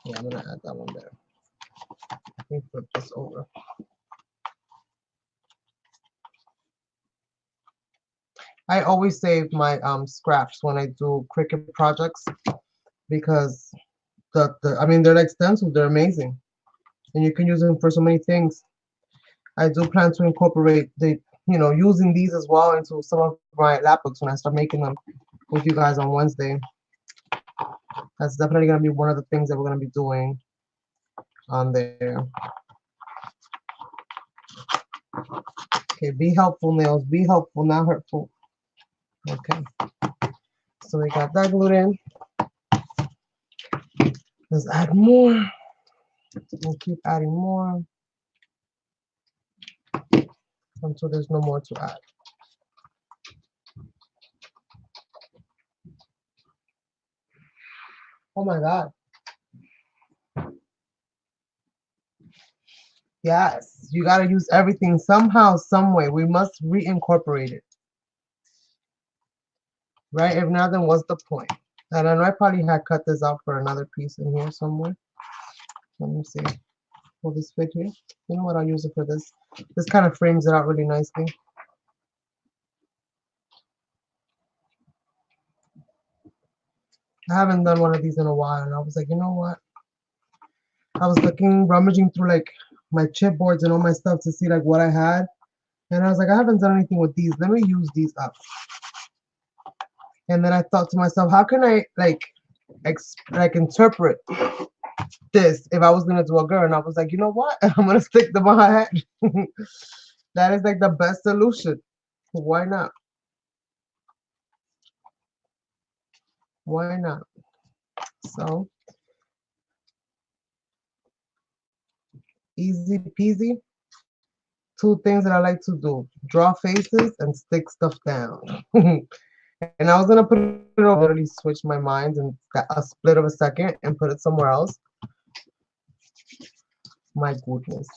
Yeah, I'm gonna add that one there. Let me flip this over. I always save my scraps when I do Cricut projects because I mean they're like stencils, they're amazing. And you can use them for so many things. I do plan to incorporate using these as well into some of my lap books when I start making them with you guys on Wednesday. That's definitely gonna be one of the things that we're gonna be doing on there. Okay, be helpful, nails. Be helpful, not hurtful. Okay. So we got that glued in. Let's add more. We'll keep adding more until there's no more to add. Oh my God. Yes, you got to use everything somehow, some way. We must reincorporate it. Right? If not, then what's the point? And I know I probably had cut this out for another piece in here somewhere. Let me see. Will this fit here? You know what? I'll use it for this. This kind of frames it out really nicely. I haven't done one of these in a while, and I was like, you know what? I was rummaging through like my chipboards and all my stuff to see like what I had, and I was like, I haven't done anything with these. Let me use these up. And then I thought to myself, how can I like interpret this if I was gonna do a girl? And I was like, you know what? I'm gonna stick them on her head. That is like the best solution. Why not? Why not? So easy peasy. Two things that I like to do: draw faces and stick stuff down. And I was gonna put it over, literally switch my mind in a split of a second and put it somewhere else. My goodness.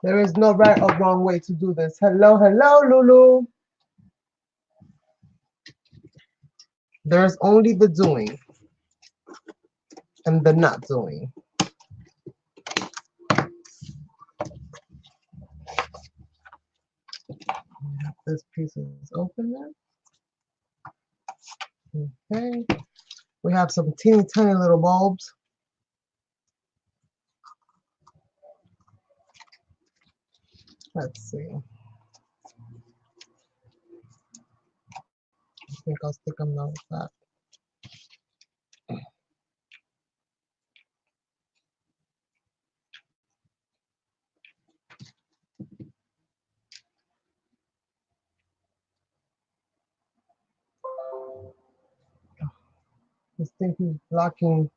There is no right or wrong way to do this. Hello, hello, Lulu. There's only the doing and the not doing. This piece is open there. Okay. We have some teeny tiny little bulbs. Let's see. I think I'll stick them down with that. This thing is blocking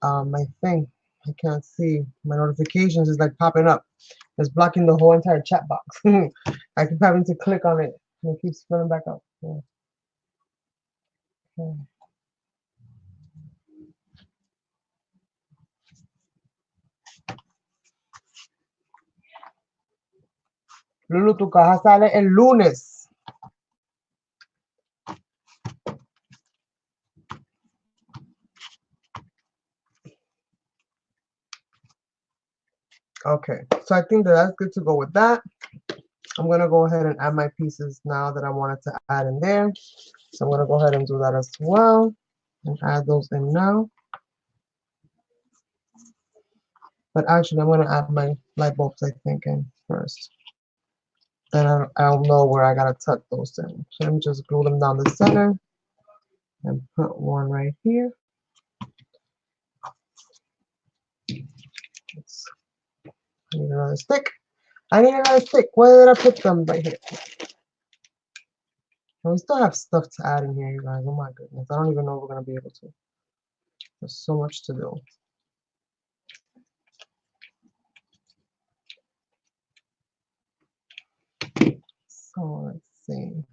my thing. I can't see. My notifications is like popping up. It's blocking the whole entire chat box. I keep having to click on it and it keeps filling back up. Yeah. Okay. Lulu, tu caja sale el lunes. Okay, so I think that that's good to go with that. I'm gonna go ahead and add my pieces now that I wanted to add in there. So I'm gonna go ahead and do that as well and add those in now. But actually, I'm gonna add my light bulbs, I think, in first. Then I'll know where I gotta tuck those in. So let me just glue them down the center and put one right here. I need another stick. I need another stick. Where did I put them? Right here. And we still have stuff to add in here, you guys. Oh my goodness. I don't even know if we're gonna be able to. There's so much to do. So let's see.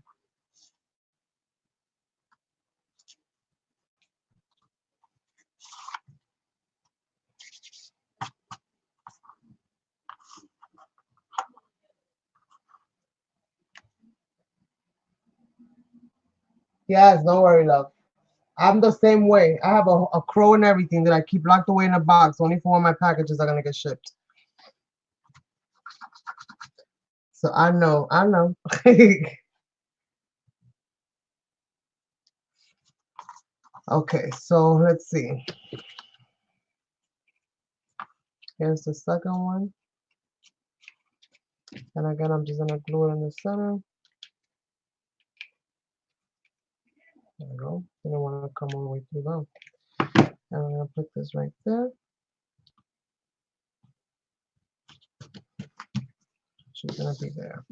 Yes, don't worry, love. I'm the same way. I have a crow and everything that I keep locked away in a box. Only for when my packages are gonna get shipped. So I know, I know. Okay, so let's see. Here's the second one. And again, I'm just gonna glue it in the center. There we go. I don't want to come all the way through down. And I'm gonna put this right there. She's gonna be there.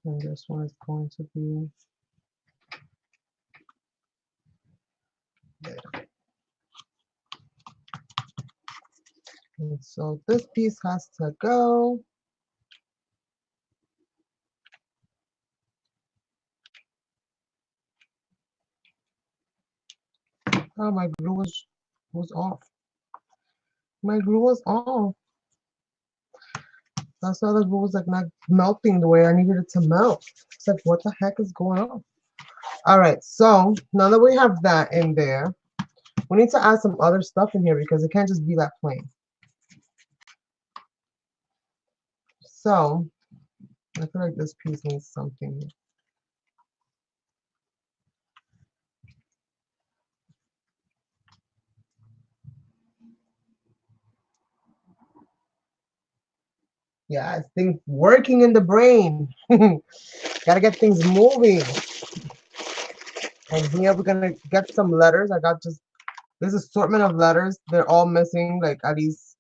And this one is going to be there. And so this piece has to go. Oh, my glue was off. My glue was off. That's why the glue was like not melting the way I needed it to melt. It's like, what the heck is going on? All right, so now that we have that in there, we need to add some other stuff in here because it can't just be that plain. So I feel like this piece needs something. Yeah, it's things working in the brain. Gotta get things moving. And here we're gonna get some letters. I got just this assortment of letters. They're all missing like at least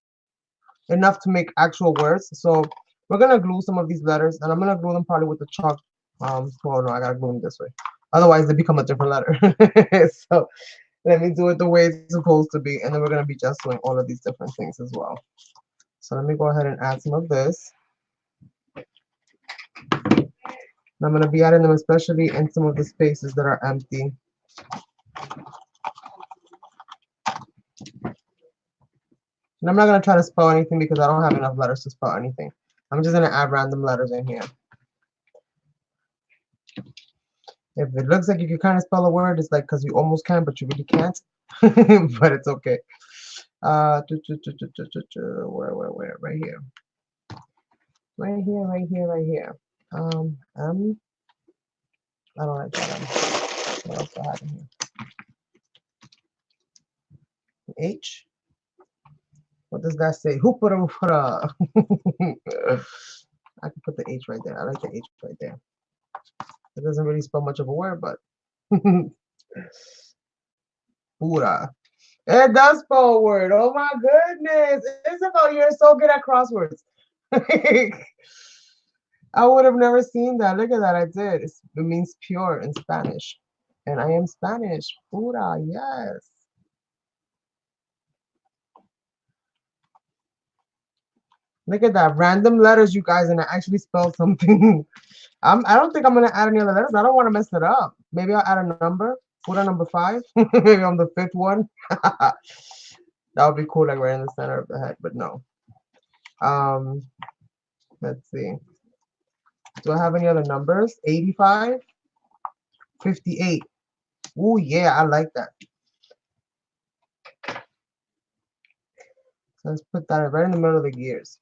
enough to make actual words. So we're gonna glue some of these letters, and I'm gonna glue them probably with the chalk. Well, no, I gotta glue them this way. Otherwise, they become a different letter. So let me do it the way it's supposed to be, and then we're gonna be just doing all of these different things as well. So let me go ahead and add some of this. And I'm going to be adding them especially in some of the spaces that are empty. And I'm not gonna try to spell anything because I don't have enough letters to spell anything. I'm just gonna add random letters in here. If it looks like you can kind of spell a word, it's like because you almost can, but you really can't. But it's okay. Where? Right here. Right here, right here, right here. M. I don't like that M. What else do I have in here? H. What does that say? Hoopara hoopara. I can put the H right there. I like the H right there. It doesn't really spell much of a word, but Pura. It does spell a word. Oh my goodness. Isabel, you're so good at crosswords. I would have never seen that. Look at that. I did. It means pure in Spanish. And I am Spanish. Pura, yes. Look at that. Random letters, you guys, and I actually spelled something. I don't think I'm going to add any other letters. I don't want to mess it up. Maybe I'll add a number. Pura number 5. Maybe I'm the 5th one. That would be cool, like right in the center of the head, but no. Let's see. Do I have any other numbers? 85? 58. Oh, yeah, I like that. So let's put that right in the middle of the gears.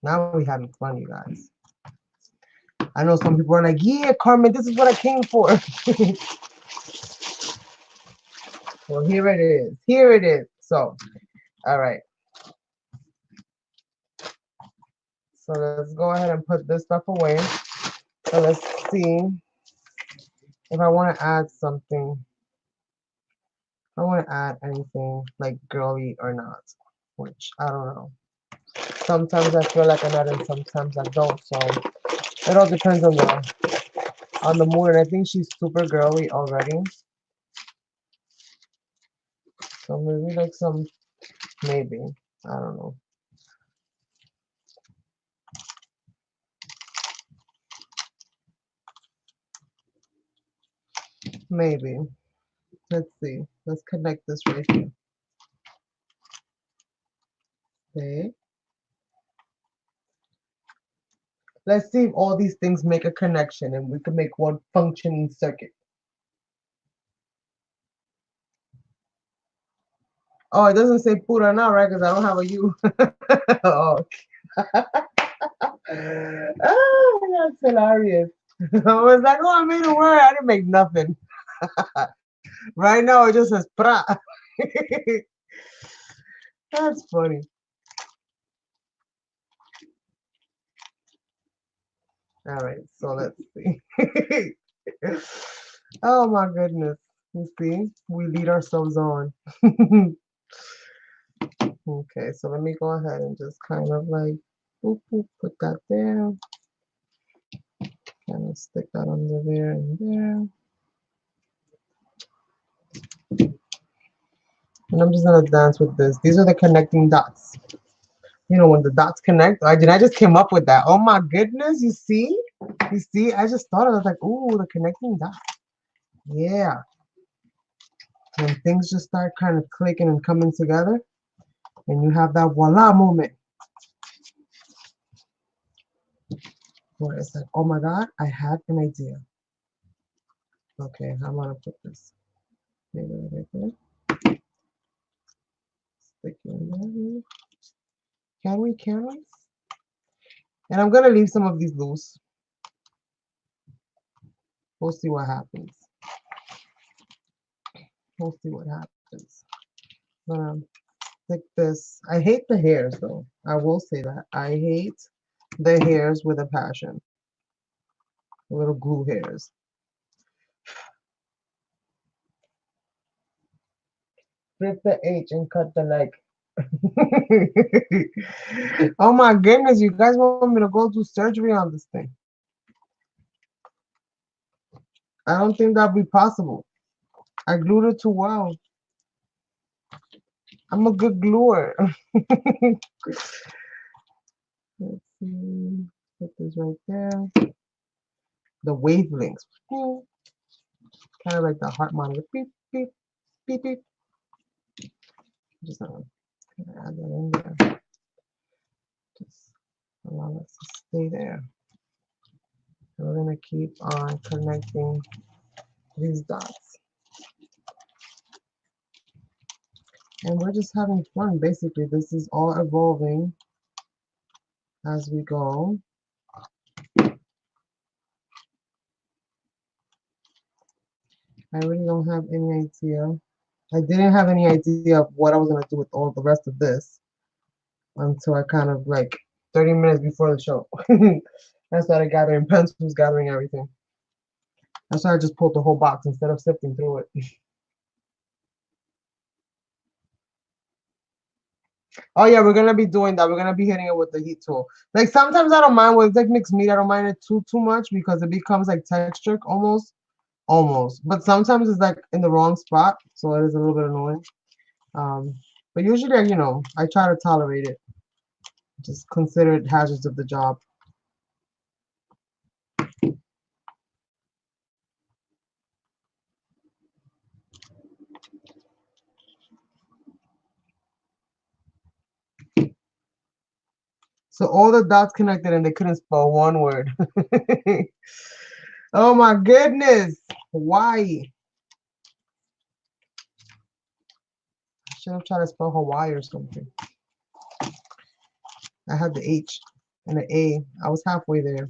Now we're having fun, you guys. I know some people are like, yeah, Carmen, this is what I came for. Well, here it is. Here it is. So, all right. So let's go ahead and put this stuff away. So let's see if I want to add something. I want to add anything like girly or not, which I don't know. Sometimes I feel like I'm not, and sometimes I don't. So it all depends on the mood. And I think she's super girly already. So maybe like some, maybe, I don't know. Maybe. Let's see. Let's connect this right here. Okay. Let's see if all these things make a connection and we can make one functioning circuit. Oh, it doesn't say pura now, right? Because I don't have a U. Oh. Oh, that's hilarious. I was like, oh, I made a word. I didn't make nothing. Right now, it just says pra. That's funny. All right, so let's see. Oh my goodness. You see, we lead ourselves on. Okay, so let me go ahead and just kind of like boop, boop, put that there. Kind of stick that under there and there. And I'm just gonna dance with this. These are the connecting dots. You know, when the dots connect, I just came up with that. Oh my goodness, you see? You see, I just thought of it. I was like, ooh, the connecting dots. Yeah. When things just start kind of clicking and coming together, and you have that voila moment. Where it's like, oh my God, I have an idea. Okay, I'm gonna put this. Maybe right there. Stick it in there. Can we? Can we? And I'm gonna leave some of these loose. We'll see what happens. We'll see what happens. Like this. I hate the hairs though. I will say that. I hate the hairs with a passion. The little glue hairs. Flip the H and cut the leg. Oh my goodness, you guys want me to go do surgery on this thing? I don't think that'll be possible. I glued it too well. I'm a good gluer. Let's see. Put this right there. The wavelengths. Kind of like the heart monitor. Beep, beep. Beep beep. Just add that in there. Just allow us to stay there. And we're gonna keep on connecting these dots. And we're just having fun. Basically, this is all evolving as we go. I really don't have any idea. I didn't have any idea of what I was gonna do with all the rest of this until I kind of like 30 minutes before the show. I started gathering pencils, gathering everything. That's why I just pulled the whole box instead of sifting through it. Oh yeah, we're gonna be doing that. We're gonna be hitting it with the heat tool. Like sometimes I don't mind with like mixed meat. I don't mind it too much because it becomes like texture almost. But sometimes it's like in the wrong spot, so it is a little bit annoying. But usually, you know, I try to tolerate it. Just consider it hazards of the job. So all the dots connected and they couldn't spell one word. Oh my goodness. Why? I should have tried to spell Hawaii or something. I had the H and the A. I was halfway there.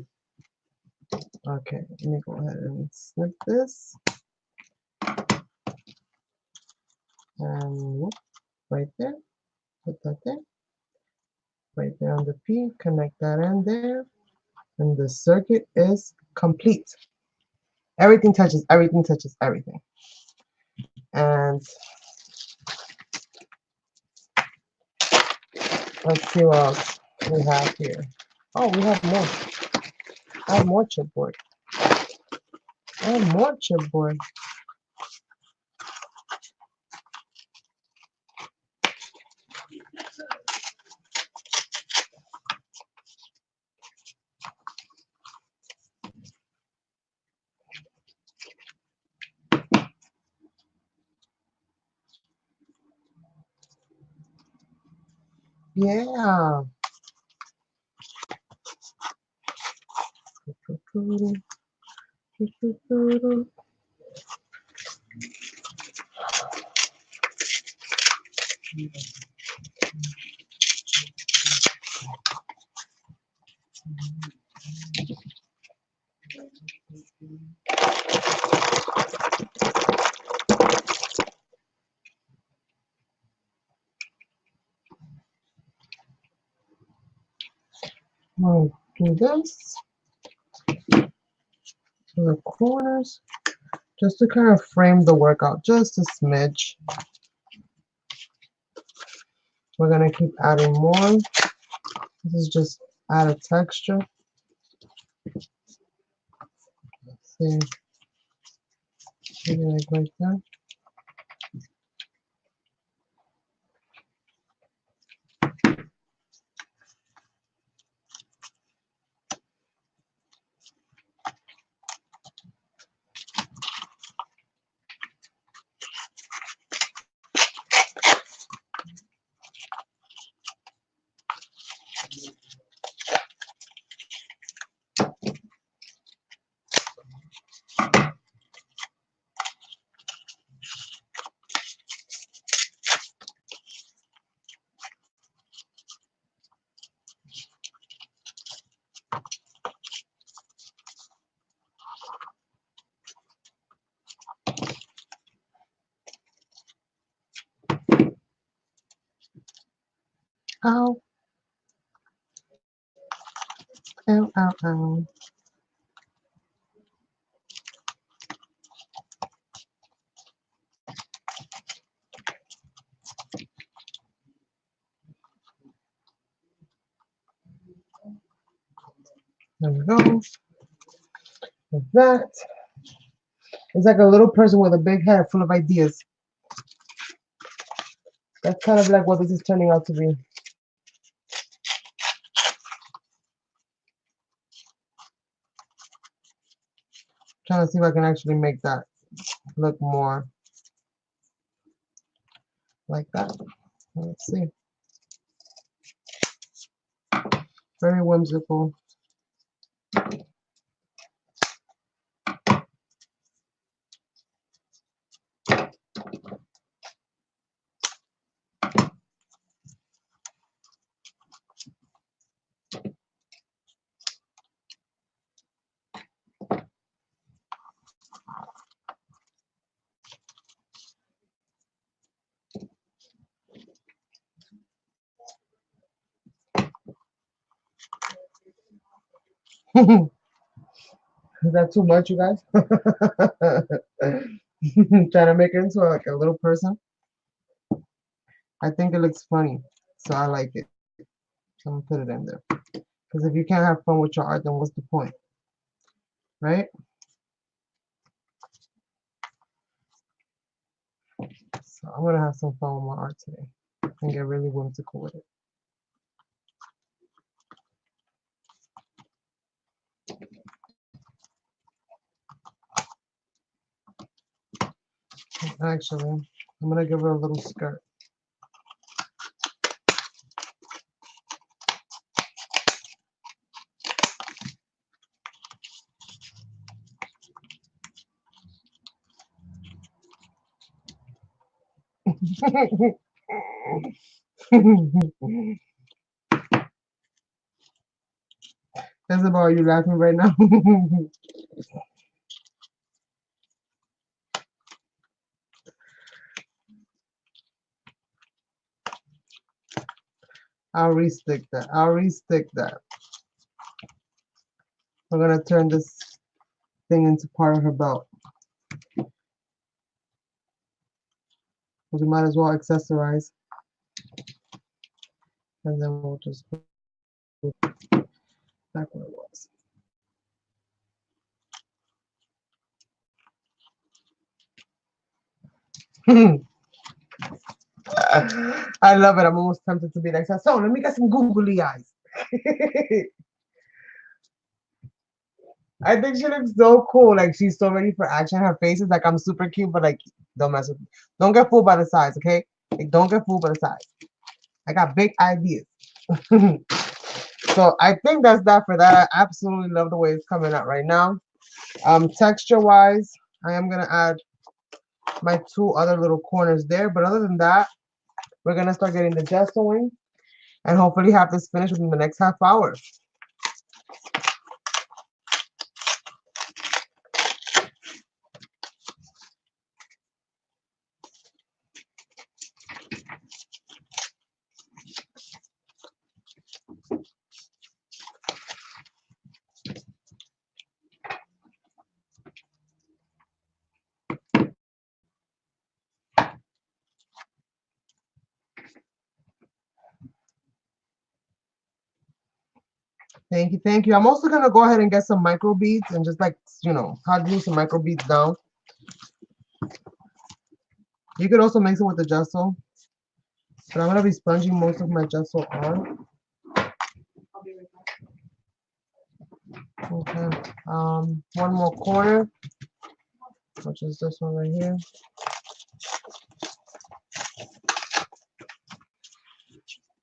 Okay, let me go ahead and snip this. And whoop, right there. Put that there. Right there on the P. Connect that end there. And the circuit is complete. Everything touches everything touches everything. And let's see what else we have here. Oh, we have more. I have more chipboard. I have more chipboard. Yeah. I'll do this to the corners just to kind of frame the workout just a smidge. We're gonna keep adding more. This is just added texture. Let's see, maybe like right there. Ow, ow, ow, ow. There we go. Like that. It's like a little person with a big head full of ideas. That's kind of like what this is turning out to be. Trying to see if I can actually make that look more like that. Let's see. Very whimsical. Is that too much, you guys? Trying to make it into like a little person. I think it looks funny, so I like it. So I'm gonna put it in there. Because if you can't have fun with your art, then what's the point, right? So I'm gonna have some fun with my art today and get really whimsical with it. Actually, I'm gonna give her a little skirt. Isabel, are you laughing right now? I'll restick that. I'll restick that. We're gonna turn this thing into part of her belt. Because we might as well accessorize. And then we'll just put it back where it was. I love it. I'm almost tempted to be like, so let me get some googly eyes. I think she looks so cool. Like she's so ready for action. Her face is like, I'm super cute, but like, don't mess with me. Don't get fooled by the size, okay? Like, don't get fooled by the size. I got big ideas. So I think that's that for that. I absolutely love the way it's coming out right now. Texture wise, I am gonna add my two other little corners there. But other than that, we're gonna start getting the gessoing and hopefully have this finished within the next half hour. Thank you, thank you. I'm also gonna go ahead and get some micro beads and just like, hot glue some micro beads down. You could also mix it with the gesso, but I'm gonna be sponging most of my gesso on. I'll be right back. Okay. One more corner, which is this one right here.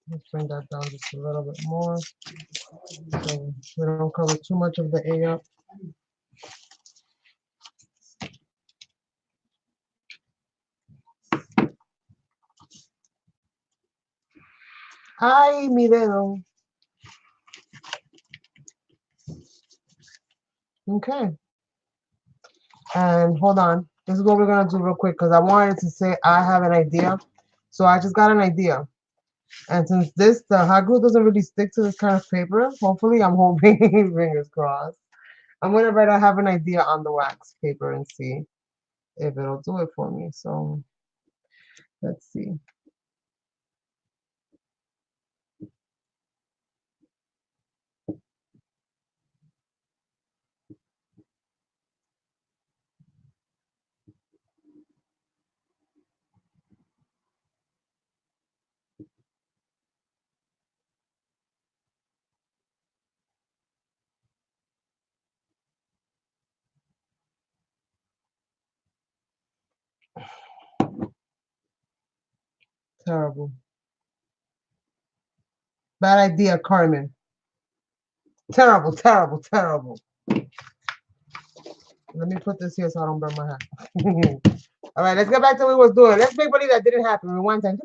Let's bring that down just a little bit more, so we don't cover too much of the A up. Ay, mi dedo. Okay. And hold on. This is what we're gonna do real quick because I wanted to say I have an idea. So I just got an idea. And since the hot glue doesn't really stick to this kind of paper, hopefully I'm hoping, fingers crossed. I'm gonna write I have an idea on the wax paper and see if it'll do it for me. So let's see. Terrible. Bad idea, Carmen. Terrible, terrible, terrible. Let me put this here so I don't burn my hand. All right, let's get back to what we was doing. Let's make believe that didn't happen. Rewind time.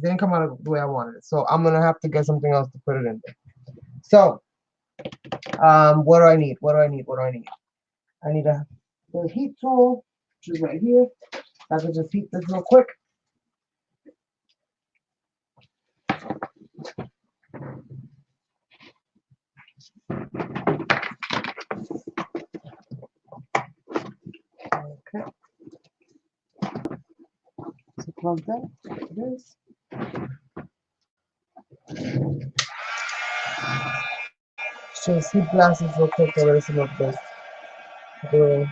Didn't come out the way I wanted it. So I'm gonna have to get something else to put it in there. So, what do I need? What do I need? What do I need? I need the heat tool, which is right here. I can just heat this real quick. Okay. So plug that. There it is. Just heat glasses real quick to rid some of this glue.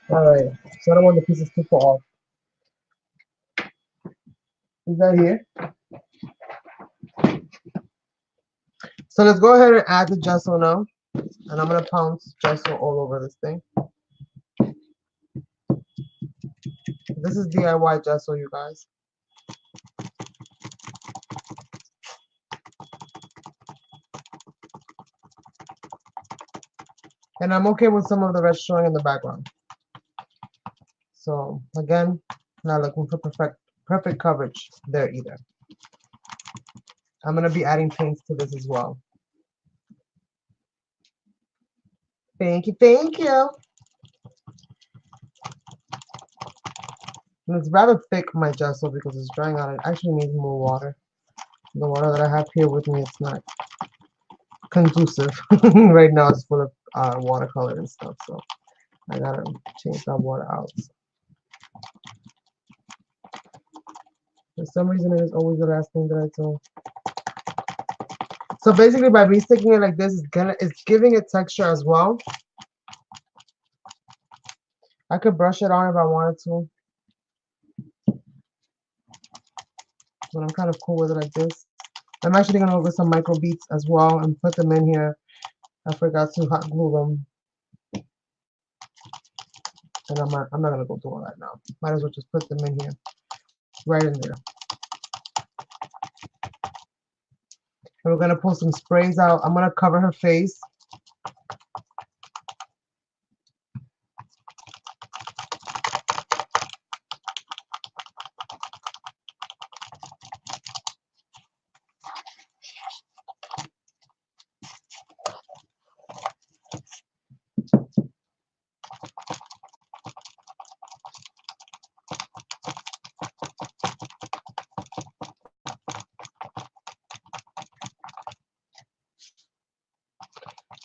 Alright, so I don't want the pieces to fall off. Is that here? So let's go ahead and add the gesso now. And I'm gonna pounce gesso all over this thing. This is DIY gesso, you guys. And I'm okay with some of the red showing in the background. So again, not looking for perfect coverage there either. I'm gonna be adding paints to this as well. Thank you, thank you. And it's rather thick, my gesso, because it's drying out. It actually needs more water. The water that I have here with me, it's not conducive. Right now it's full of watercolor and stuff, so I gotta change that water out. For some reason, it is always the last thing that I do. So basically, by me sticking it like this, it's giving it texture as well. I could brush it on if I wanted to, but I'm kind of cool with it like this. I'm actually gonna go get some micro beads as well and put them in here. I forgot to hot glue them, and I'm not gonna go do all that now. Might as well just put them in here, right in there. And we're gonna pull some sprays out. I'm gonna cover her face.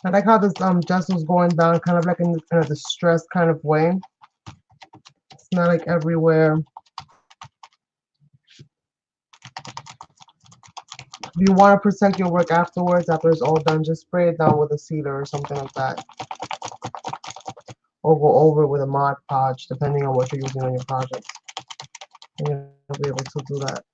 I like how this gesso's going down kind of like in a distressed kind of way. It's not like everywhere. If you want to protect your work afterwards, after it's all done, just spray it down with a sealer or something like that. Or go over it with a Mod Podge, depending on what you're using on your project. And you'll be able to do that.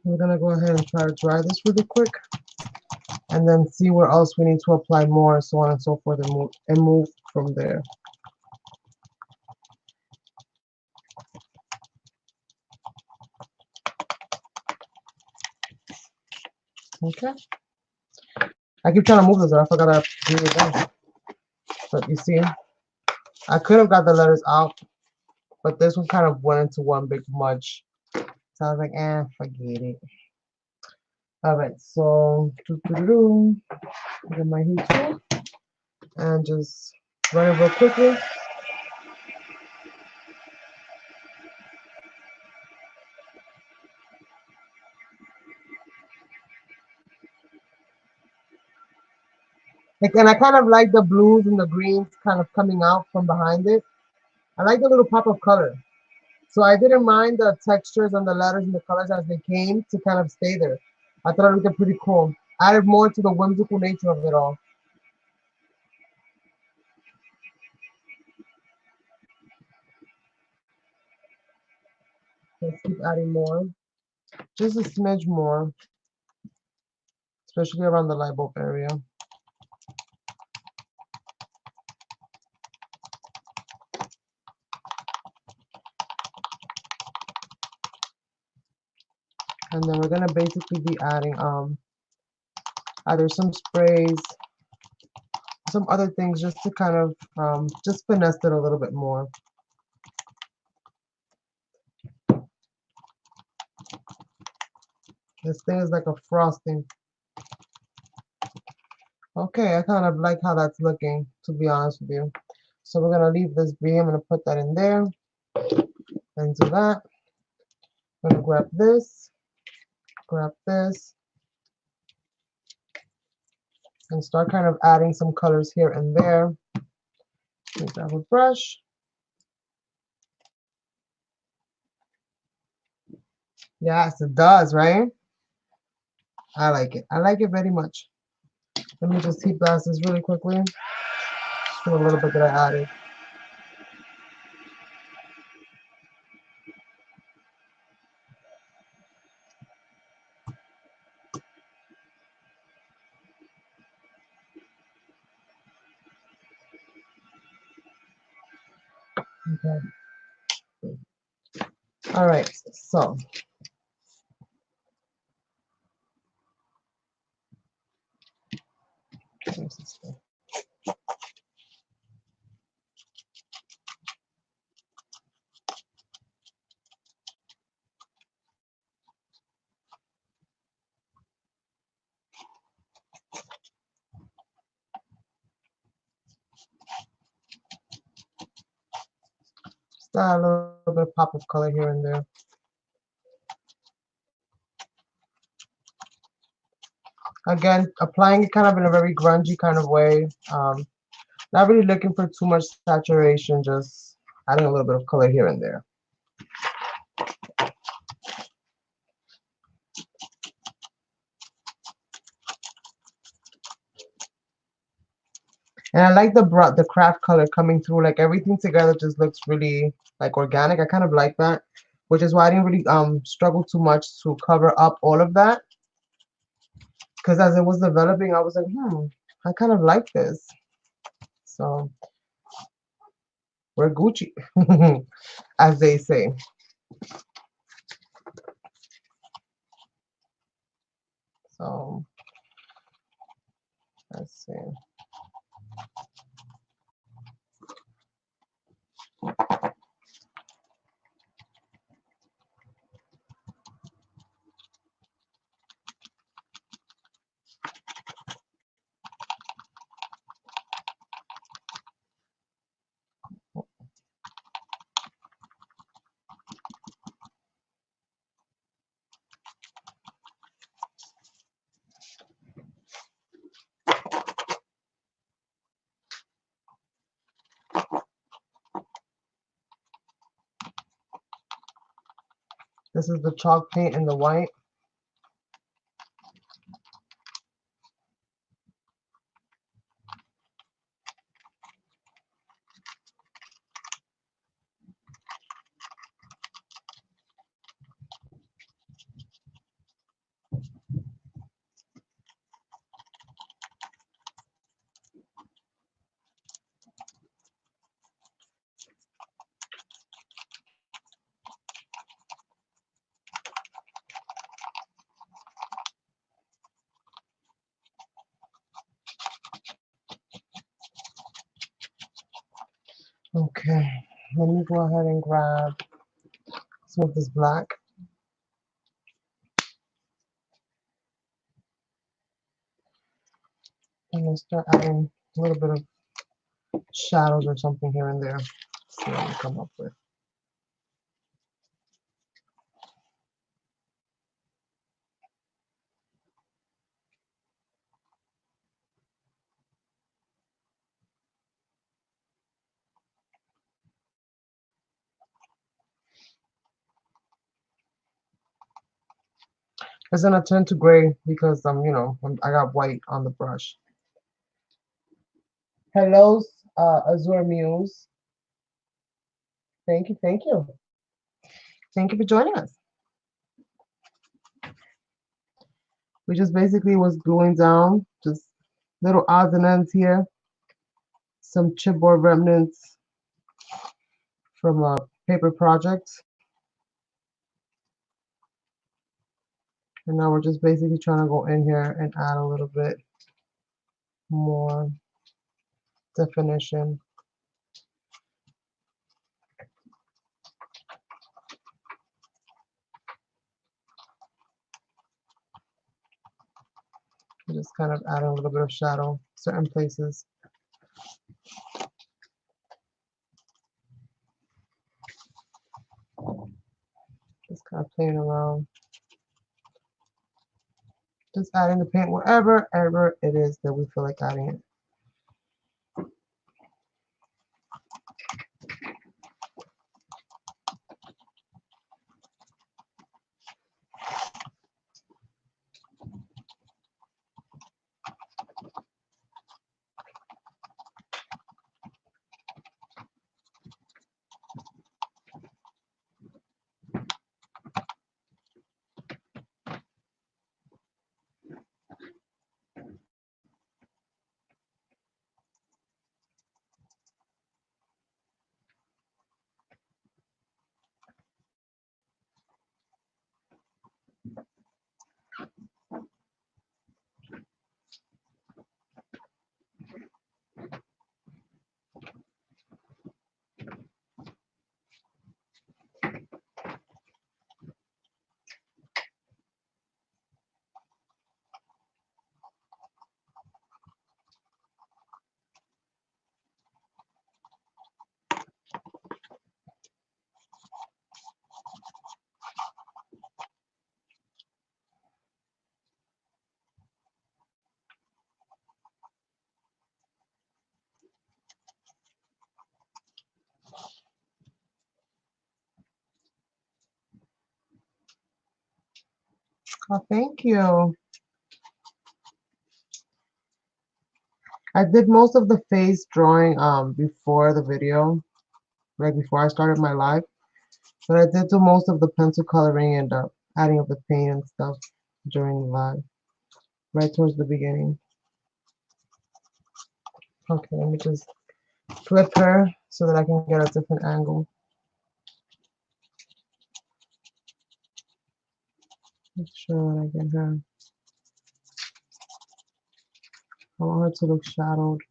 We're gonna go ahead and try to dry this really quick, and then see where else we need to apply more, so on and so forth, and move from there. Okay. I keep trying to move this, and I forgot I do it again. But you see, I could have got the letters out, but this one kind of went into one big smudge. So I was like, forget it. All right, so get my heat tool. and just run it real quickly. Like, and I kind of like the blues and the greens kind of coming out from behind it. I like the little pop of color. So I didn't mind the textures and the letters and the colors as they came to kind of stay there. I thought it looked pretty cool. Added more to the whimsical nature of it all. Let's keep adding more. Just a smidge more, especially around the light bulb area. And then we're gonna basically be adding either some sprays, some other things just to kind of just finesse it a little bit more. This thing is like a frosting. Okay, I kind of like how that's looking, to be honest with you. So we're gonna leave this be. I'm gonna put that in there and do that. I'm gonna grab this, and start kind of adding some colors here and there. Grab a brush. Yes, it does, right? I like it. I like it very much. Let me just heat blast this really quickly. Just for a little bit that I added. Okay. All right. So. Just add a little bit of pop of color here and there. Again, applying it kind of in a very grungy kind of way. Not really looking for too much saturation, just adding a little bit of color here and there. And I like the craft color coming through. Like everything together just looks really like organic. I kind of like that, which is why I didn't really struggle too much to cover up all of that. Because as it was developing, I was like, I kind of like this. So we're Gucci, as they say. So let's see. This is the chalk paint in the white. Okay, let me go ahead and grab some of this black. I'm gonna start adding a little bit of shadows or something here and there. See what we come up with. It's gonna turn to gray because I got white on the brush. Hello, Azure Muse. Thank you, thank you. Thank you for joining us. We just basically was gluing down just little odds and ends here. Some chipboard remnants from a paper project. And now we're just basically trying to go in here and add a little bit more definition. Just kind of adding a little bit of shadow certain places. Just kind of playing around. Just adding the paint wherever ever it is that we feel like adding it. Oh, thank you. I did most of the face drawing before the video, right before I started my live. But I did do most of the pencil coloring and adding of the paint and stuff during the live, right towards the beginning. Okay, let me just flip her so that I can get a different angle. Make sure that I get her. I want her to look shadowed.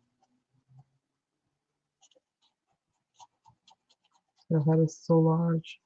Her head is so large.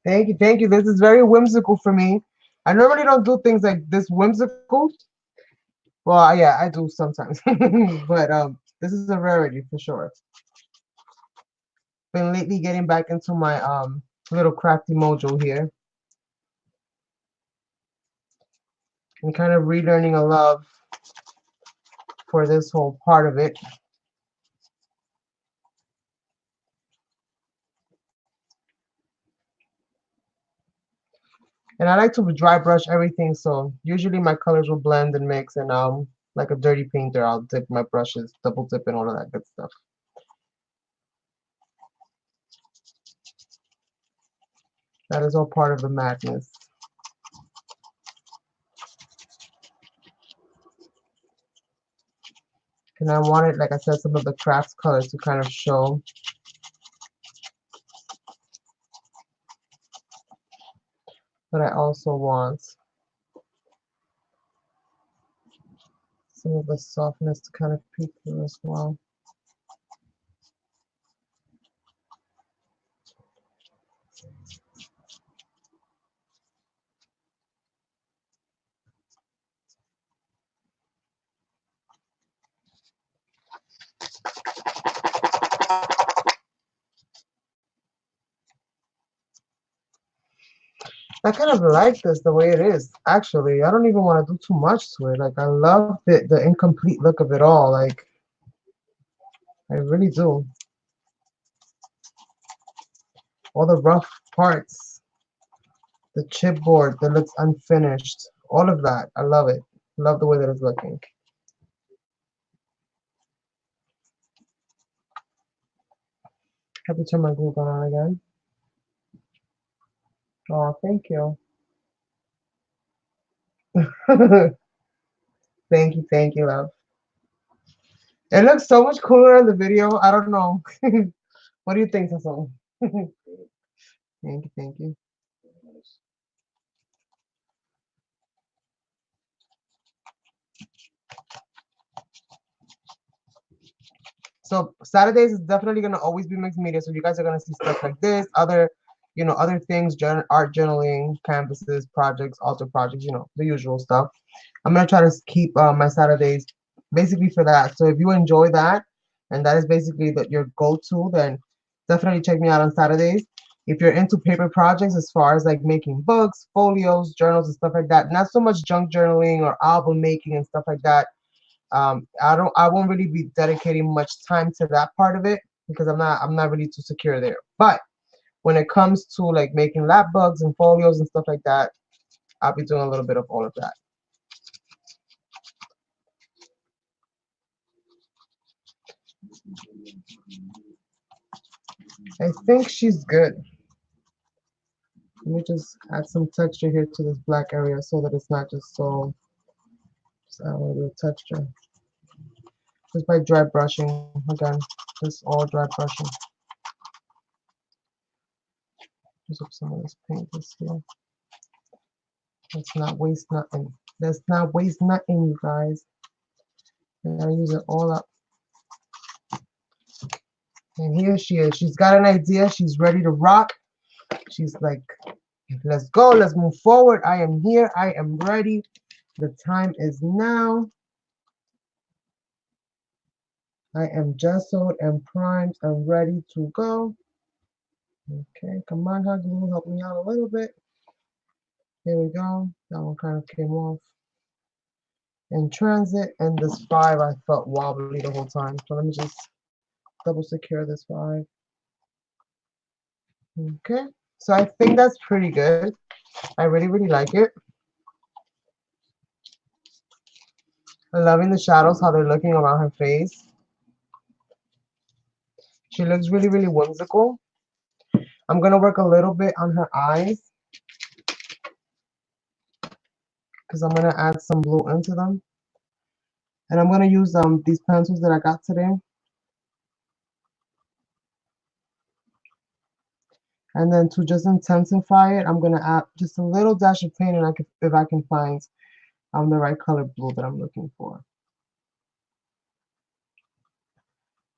Thank you, thank you. This is very whimsical for me. I normally don't do things like this whimsical. Well, yeah, I do sometimes, but this is a rarity for sure. Been lately getting back into my little crafty mojo here, and kind of relearning a love for this whole part of it. And I like to dry brush everything, so usually my colors will blend and mix, and like a dirty painter, I'll dip my brushes, double dip and all of that good stuff. That is all part of the madness. And I wanted, like I said, some of the crafts colors to kind of show. But I also want some of the softness to kind of peek through as well. I kind of like this the way it is, actually. I don't even want to do too much to it. Like, I love the incomplete look of it all. Like, I really do. All the rough parts, the chipboard that looks unfinished, all of that. I love it. Love the way that it's looking. Have to turn my glue gun on again. Oh, thank you. Thank you, love. It looks so much cooler in the video. I don't know. What do you think, Sassou? Thank you. So Saturdays is definitely gonna always be mixed media. So you guys are gonna see stuff like this, other, other things, art journaling, canvases, projects, altar projects, the usual stuff. I'm gonna try to keep my Saturdays basically for that. So if you enjoy that, and that is basically your go-to, then definitely check me out on Saturdays. If you're into paper projects, as far as like making books, folios, journals, and stuff like that, not so much junk journaling or album making and stuff like that. I won't really be dedicating much time to that part of it because I'm not really too secure there. But when it comes to like making lap bugs and folios and stuff like that, I'll be doing a little bit of all of that. I think she's good. Let me just add some texture here to this black area so that it's not just so, just add a little bit of texture. Just by dry brushing, again, just all dry brushing. Use up some of this paint this here. Let's not waste nothing. Let's not waste nothing, you guys. I gotta use it all up. And here she is. She's got an idea. She's ready to rock. She's like, let's go. Let's move forward. I am here. I am ready. The time is now. I am gessoed and primed and ready to go. Okay, come on, hot glue, help me out a little bit. Here we go. That one kind of came off. In transit, and this 5 I felt wobbly the whole time. So let me just double secure this 5. Okay, so I think that's pretty good. I really, really like it. I'm loving the shadows, how they're looking around her face. She looks really, really whimsical. I'm going to work a little bit on her eyes because I'm going to add some blue into them. And I'm going to use these pencils that I got today. And then to just intensify it, I'm going to add just a little dash of paint, and if I can find the right color blue that I'm looking for.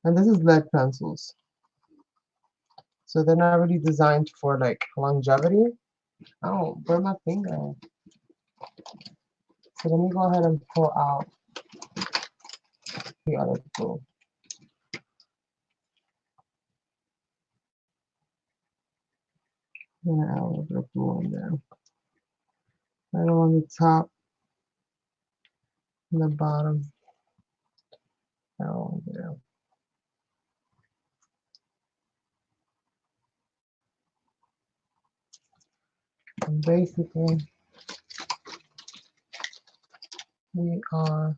And this is lead pencils. So they're not really designed for like longevity. Oh, where'd my finger? So let me go ahead and pull out the other blue. I'm gonna add a little bit of blue in there. Right along the top and the bottom. Right along there. And basically, we are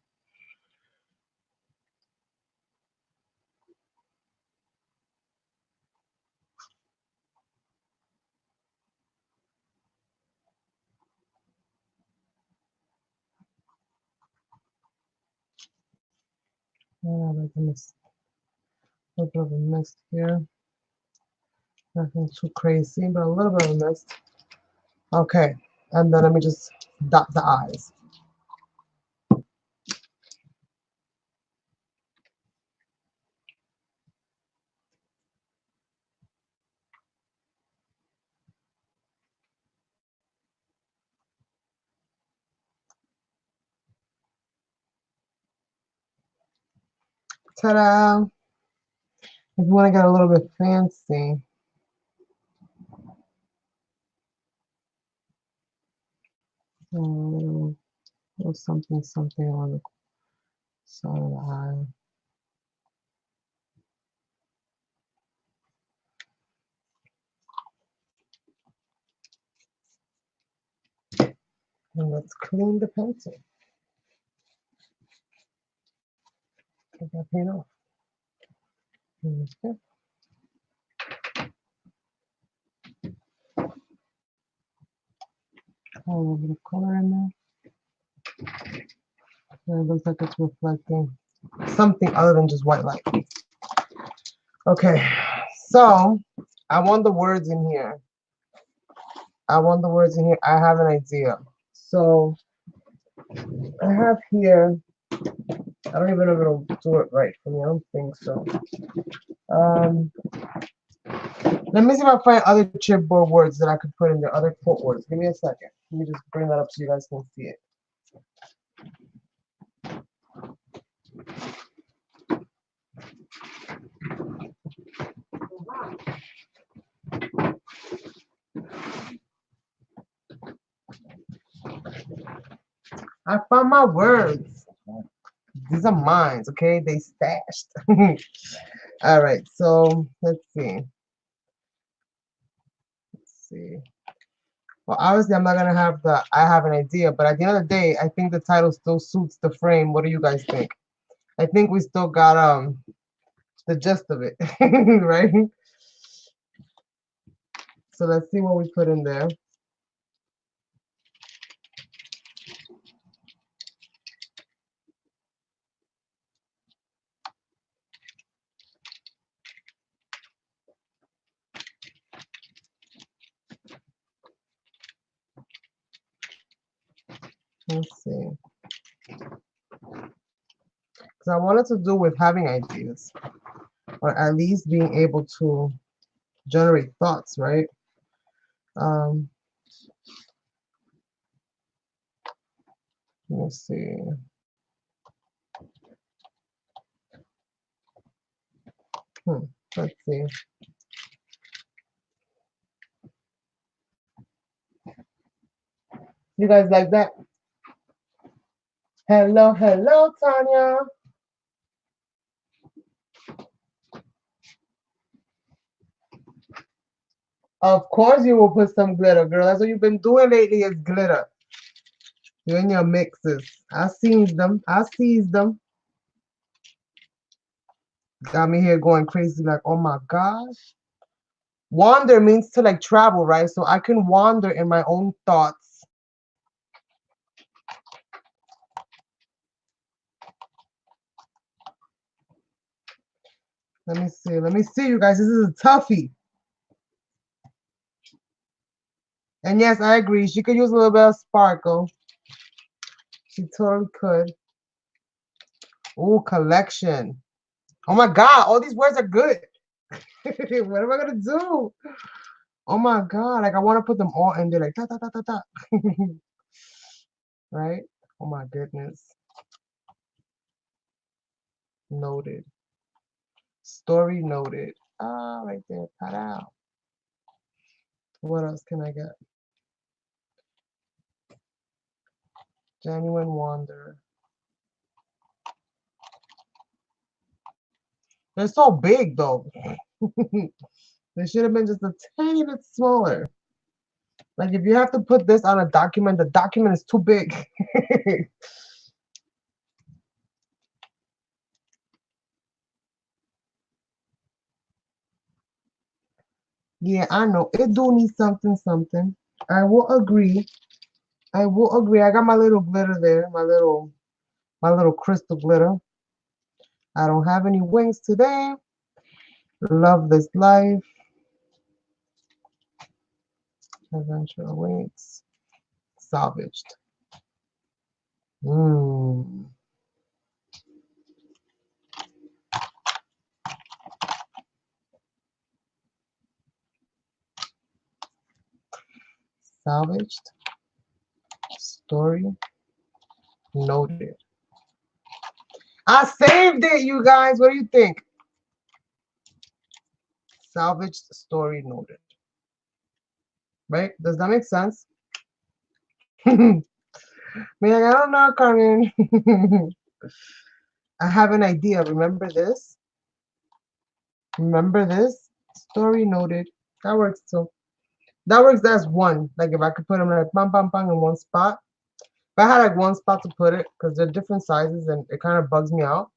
like a mist, a little bit of a mist here. Nothing too crazy, but a little bit of a mist. Okay, and then let me just dot the eyes. Ta-da! If you want to get a little bit fancy, a little something, something on the side of the eye. And let's clean the pencil. Take that paint off. Okay. A little bit of color in there. And it looks like it's reflecting something other than just white light. Okay, so I want the words in here. I want the words in here. I have an idea. So I have here, I don't even know if it'll do it right for me. I don't think so. Let me see if I find other chipboard words that I could put in there, other quote words. Give me a second. Let me just bring that up so you guys can see it. I found my words. These are mine, okay? They stashed. All right, so let's see. Let's see. Well, obviously, I'm not gonna have the I have an idea, but at the end of the day, I think the title still suits the frame. What do you guys think? I think we still got the gist of it, right? So let's see what we put in there. Let's see. Because I wanted to do with having ideas, or at least being able to generate thoughts, right? Let's see. Let's see. You guys like that? Hello, hello, Tanya. Of course you will put some glitter, girl. That's what you've been doing lately is glitter. You and your mixes. I seen them. I seized them. Got me here going crazy like, oh my gosh. Wander means to like travel, right? So I can wander in my own thoughts. Let me see. Let me see, you guys. This is a toughie. And yes, I agree. She could use a little bit of sparkle. She totally could. Ooh, collection. Oh my God, all these words are good. What am I gonna do? Oh my God, like I want to put them all in there, like ta ta ta ta ta. Right? Oh my goodness. Noted. Story noted. Ah, right there. Cut out. What else can I get? Genuine wonder. They're so big though. They should have been just a tiny bit smaller. Like if you have to put this on a document, the document is too big. Yeah, I know. It do need something, something. I will agree. I will agree. I got my little glitter there, my little crystal glitter. I don't have any wings today. Love this life. Adventure awaits. Salvaged. Mmm. Salvaged. Story noted. I saved it, you guys. What do you think? Salvaged story noted. Right? Does that make sense? Man, I don't know, Carmen. I have an idea. Remember this? Remember this? Story noted. That works too. That works as one. Like if I could put them like bam bam bam in one spot. If I had like one spot to put it, because they're different sizes and it kind of bugs me out.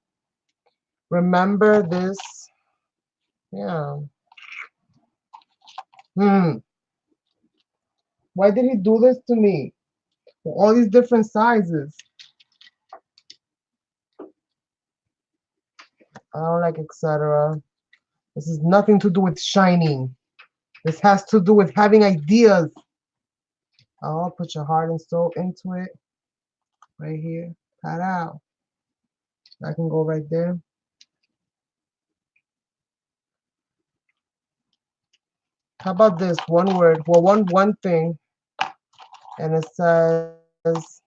Remember this. Yeah. Why did he do this to me? All these different sizes. I don't like etc. This has nothing to do with shining. This has to do with having ideas. I'll put your heart and soul into it. Right here. Pat out. I can go right there. How about this? One word. Well, one thing. And it says,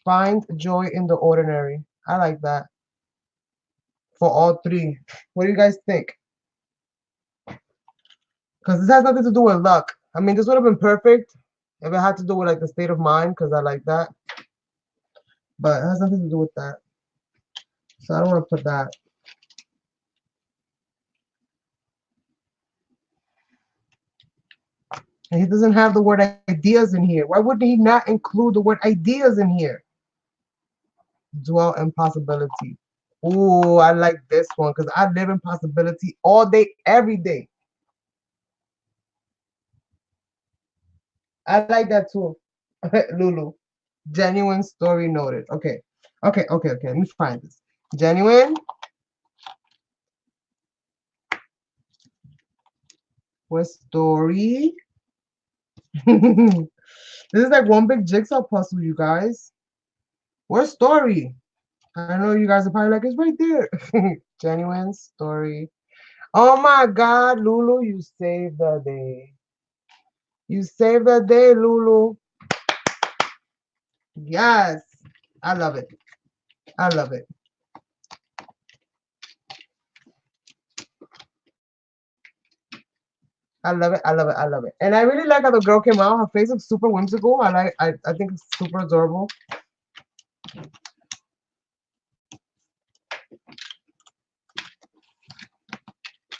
find joy in the ordinary. I like that. For all three. What do you guys think? Because this has nothing to do with luck. I mean, this would have been perfect if it had to do with like the state of mind, because I like that. But it has nothing to do with that. So I don't want to put that. And he doesn't have the word ideas in here. Why wouldn't he not include the word ideas in here? Dwell in possibility. Ooh, I like this one because I live in possibility all day, every day. I like that too. Lulu. Genuine story noted. Okay. Okay. Let me find this. Genuine. What story? This is like one big jigsaw puzzle, you guys. What story? I know you guys are probably like, it's right there. Genuine story. Oh my God, Lulu, you saved the day. You saved the day, Lulu. Yes. I love it. I love it. I love it. I love it. I love it. And I really like how the girl came out. Her face looks super whimsical. I think it's super adorable.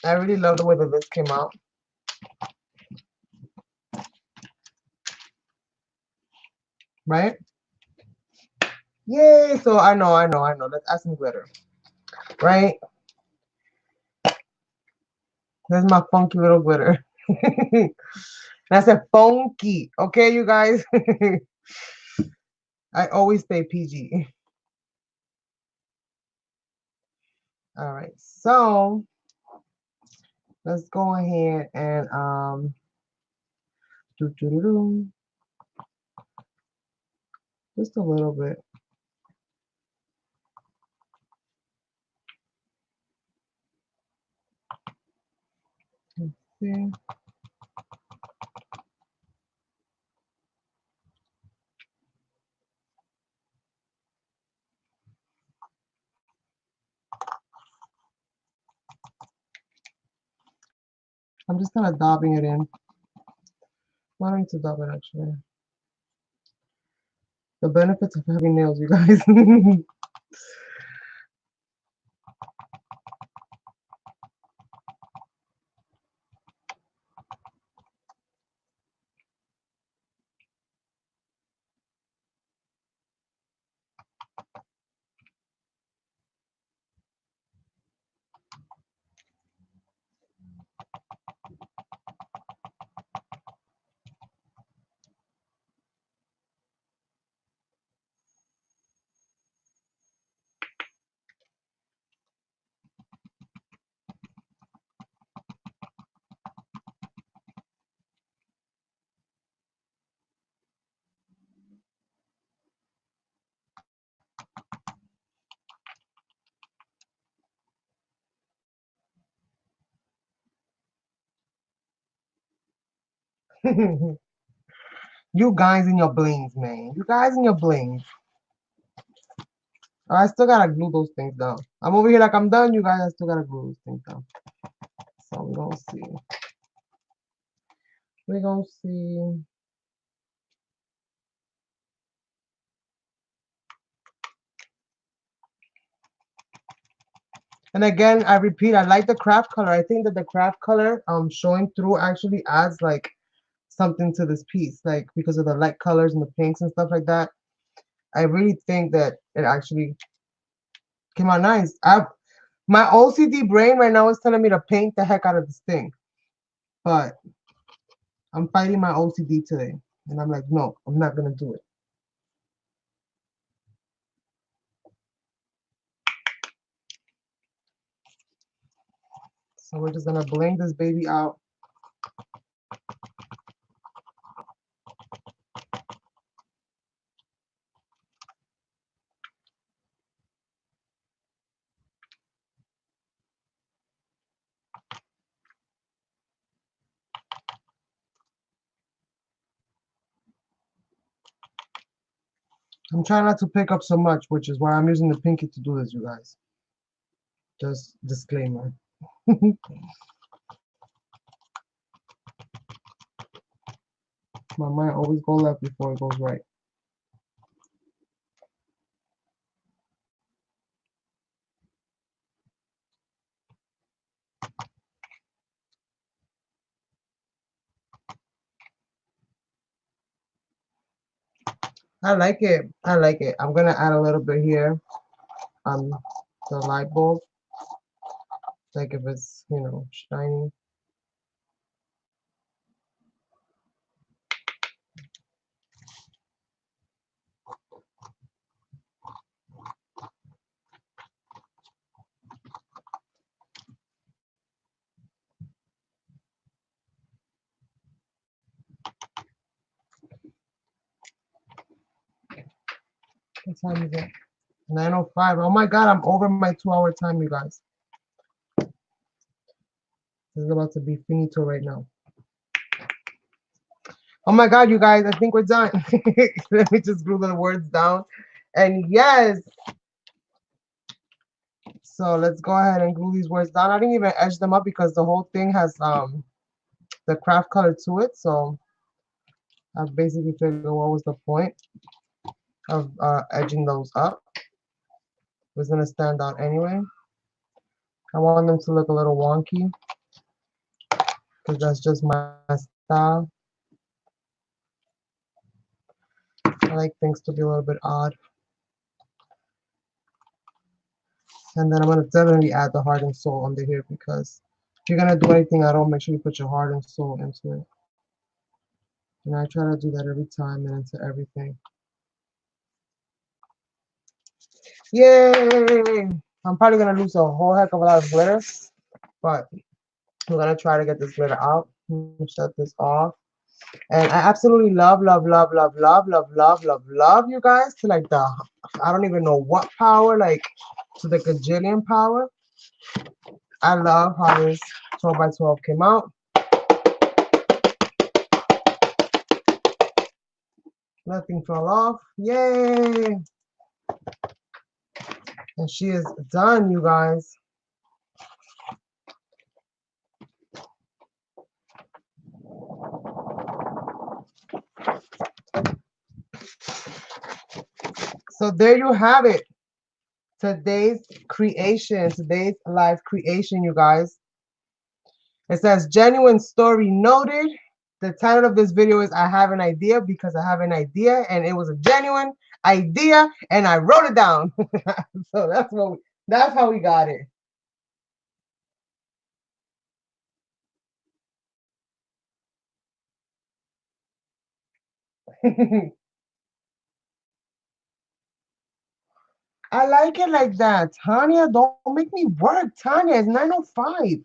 I really love the way that this came out. Right? Yay. So I know. Let's add some glitter. Right? There's my funky little glitter. That's a funky. Okay, you guys. I always stay PG. All right. So let's go ahead and just a little bit. Let's see. I'm just kind of dabbing it in. Why don't I need to dab it actually? The benefits of having nails, you guys. You guys and your blings, man. You guys and your blings. I still gotta glue those things down. I'm over here like I'm done. You guys, I still gotta glue those things down. So we're gonna see. We're gonna see. And again, I repeat, I like the craft color. I think that the craft color showing through actually adds like something to this piece, like because of the light colors and the pinks and stuff like that. I really think that it actually came out nice. My OCD brain right now is telling me to paint the heck out of this thing, but I'm fighting my OCD today, and I'm like, no, I'm not gonna do it. So we're just gonna blend this baby out. I'm trying not to pick up so much, which is why I'm using the pinky to do this, you guys. Just disclaimer. My mind always goes left before it goes right. I like it. I like it. I'm gonna add a little bit here on the light bulb, like if it's, you know, shiny. What time is it? 9:05. Oh my God, I'm over my 2-hour time, you guys. This is about to be finito right now. Oh my God, you guys, I think we're done. Let me just glue the words down. And yes. So let's go ahead and glue these words down. I didn't even edge them up because the whole thing has the craft color to it. So I basically figured what was the point of edging those up. It was gonna stand out anyway. I want them to look a little wonky because that's just my style. I like things to be a little bit odd. And then I'm gonna definitely add the heart and soul under here because if you're gonna do anything at all, make sure you put your heart and soul into it. And I try to do that every time and into everything. Yay! I'm probably gonna lose a whole heck of a lot of glitter, but we're gonna try to get this glitter out. Shut this off. And I absolutely love, love, love, love, love, love, love, love, love you guys to like the, I don't even know what power, like to the gajillion power. I love how this 12 by 12 came out. Nothing fell off. Yay! And she is done, you guys. So there you have it. Today's creation, today's live creation, you guys. It says genuine story noted. The title of this video is I Have an Idea because I have an idea and it was a genuine idea and I wrote it down. So that's how we got it. I like it like that. Tanya, don't make me work. Tanya, it's 9:05.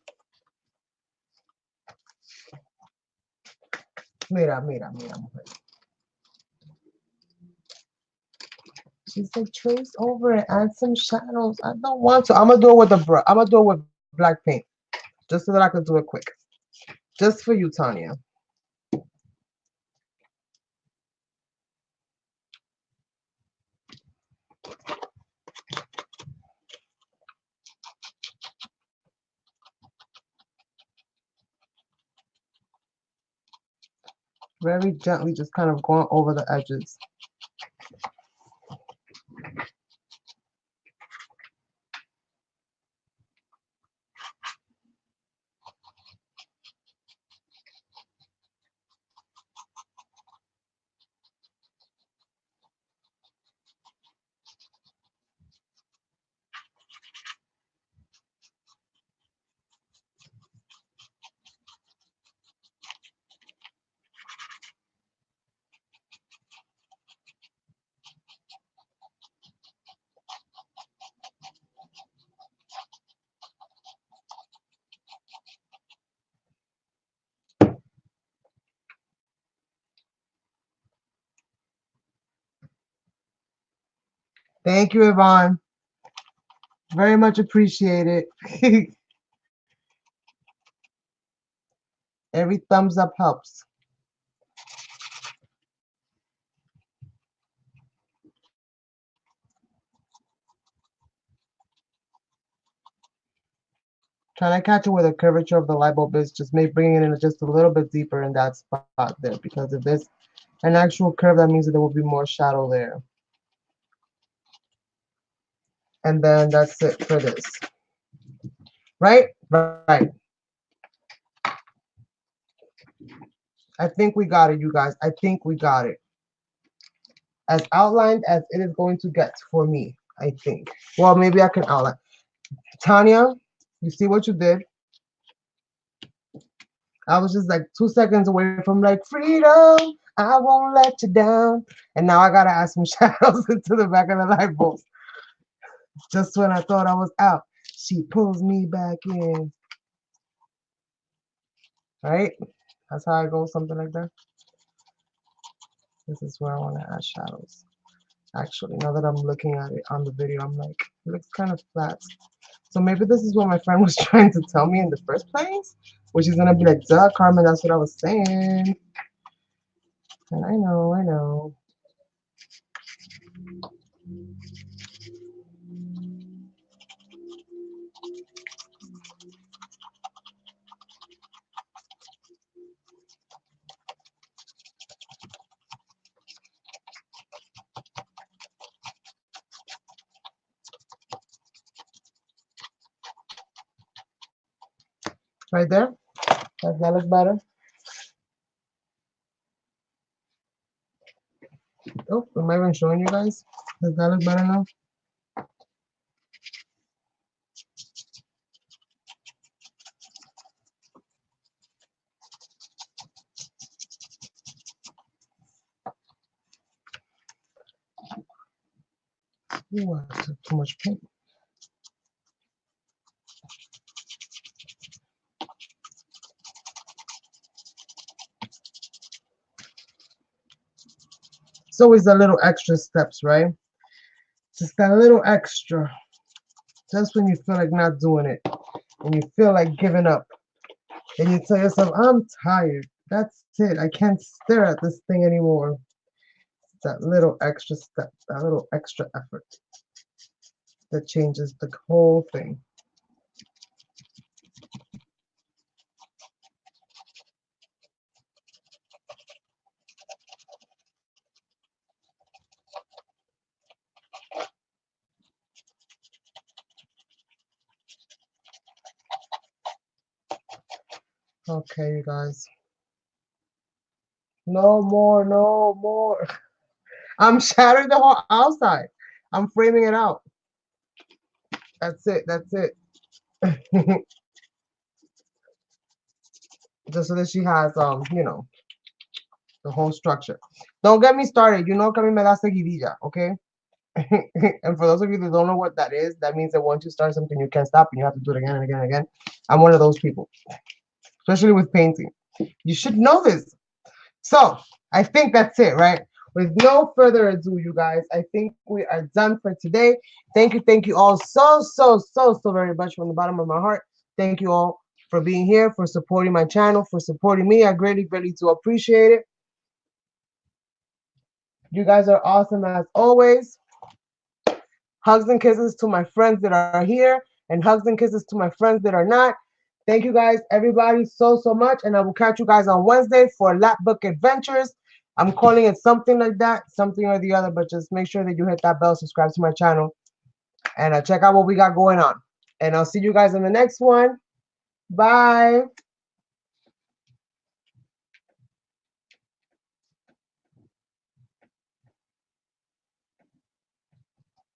Mira, mira, mira, mujer. She said trace over it, add some shadows. I don't want to. I'm gonna do it with I'm gonna do it with black paint. Just so that I can do it quick. Just for you, Tanya. Very gently, just kind of going over the edges. Thank you, Yvonne. Very much appreciated. Every thumbs up helps. Trying to catch it where the curvature of the light bulb is, just bringing it in just a little bit deeper in that spot there. Because if there's an actual curve, that means that there will be more shadow there. And then that's it for this. Right? Right. I think we got it, you guys. I think we got it. As outlined as it is going to get for me, I think. Well, maybe I can outline. Tanya, you see what you did? I was just like 2 seconds away from like, freedom, I won't let you down. And now I gotta add some shadows into the back of the light bulbs. Just when I thought I was out, she pulls me back in. Right? That's how I go, something like that. This is where I want to add shadows. Actually, now that I'm looking at it on the video, I'm like, it looks kind of flat. So maybe this is what my friend was trying to tell me in the first place, which is gonna be like, duh, Carmen, that's what I was saying. And I know. Right there? Does that look better? Oh, am I even showing you guys? Does that look better now? Ooh, I took too much paint. It's always the little extra steps, right? Just that little extra. Just when you feel like not doing it and you feel like giving up and you tell yourself, I'm tired. That's it. I can't stare at this thing anymore. That little extra step, that little extra effort that changes the whole thing. Okay, you guys. No more, no more. I'm shattering the whole outside. I'm framing it out. That's it. That's it. Just so that she has, you know, the whole structure. Don't get me started. You know que a mí me da seguidilla, okay? And for those of you that don't know what that is, that means that once you start something, you can't stop and you have to do it again and again and again. I'm one of those people, especially with painting. You should know this. So I think that's it, right? With no further ado, you guys, I think we are done for today. Thank you all so very much from the bottom of my heart. Thank you all for being here, for supporting my channel, for supporting me. I greatly do appreciate it. You guys are awesome as always. Hugs and kisses to my friends that are here, and hugs and kisses to my friends that are not. Thank you guys, everybody, so much. And I will catch you guys on Wednesday for Lap Book Adventures. I'm calling it something like that, something or the other, but just make sure that you hit that bell, subscribe to my channel, and check out what we got going on. And I'll see you guys in the next one. Bye.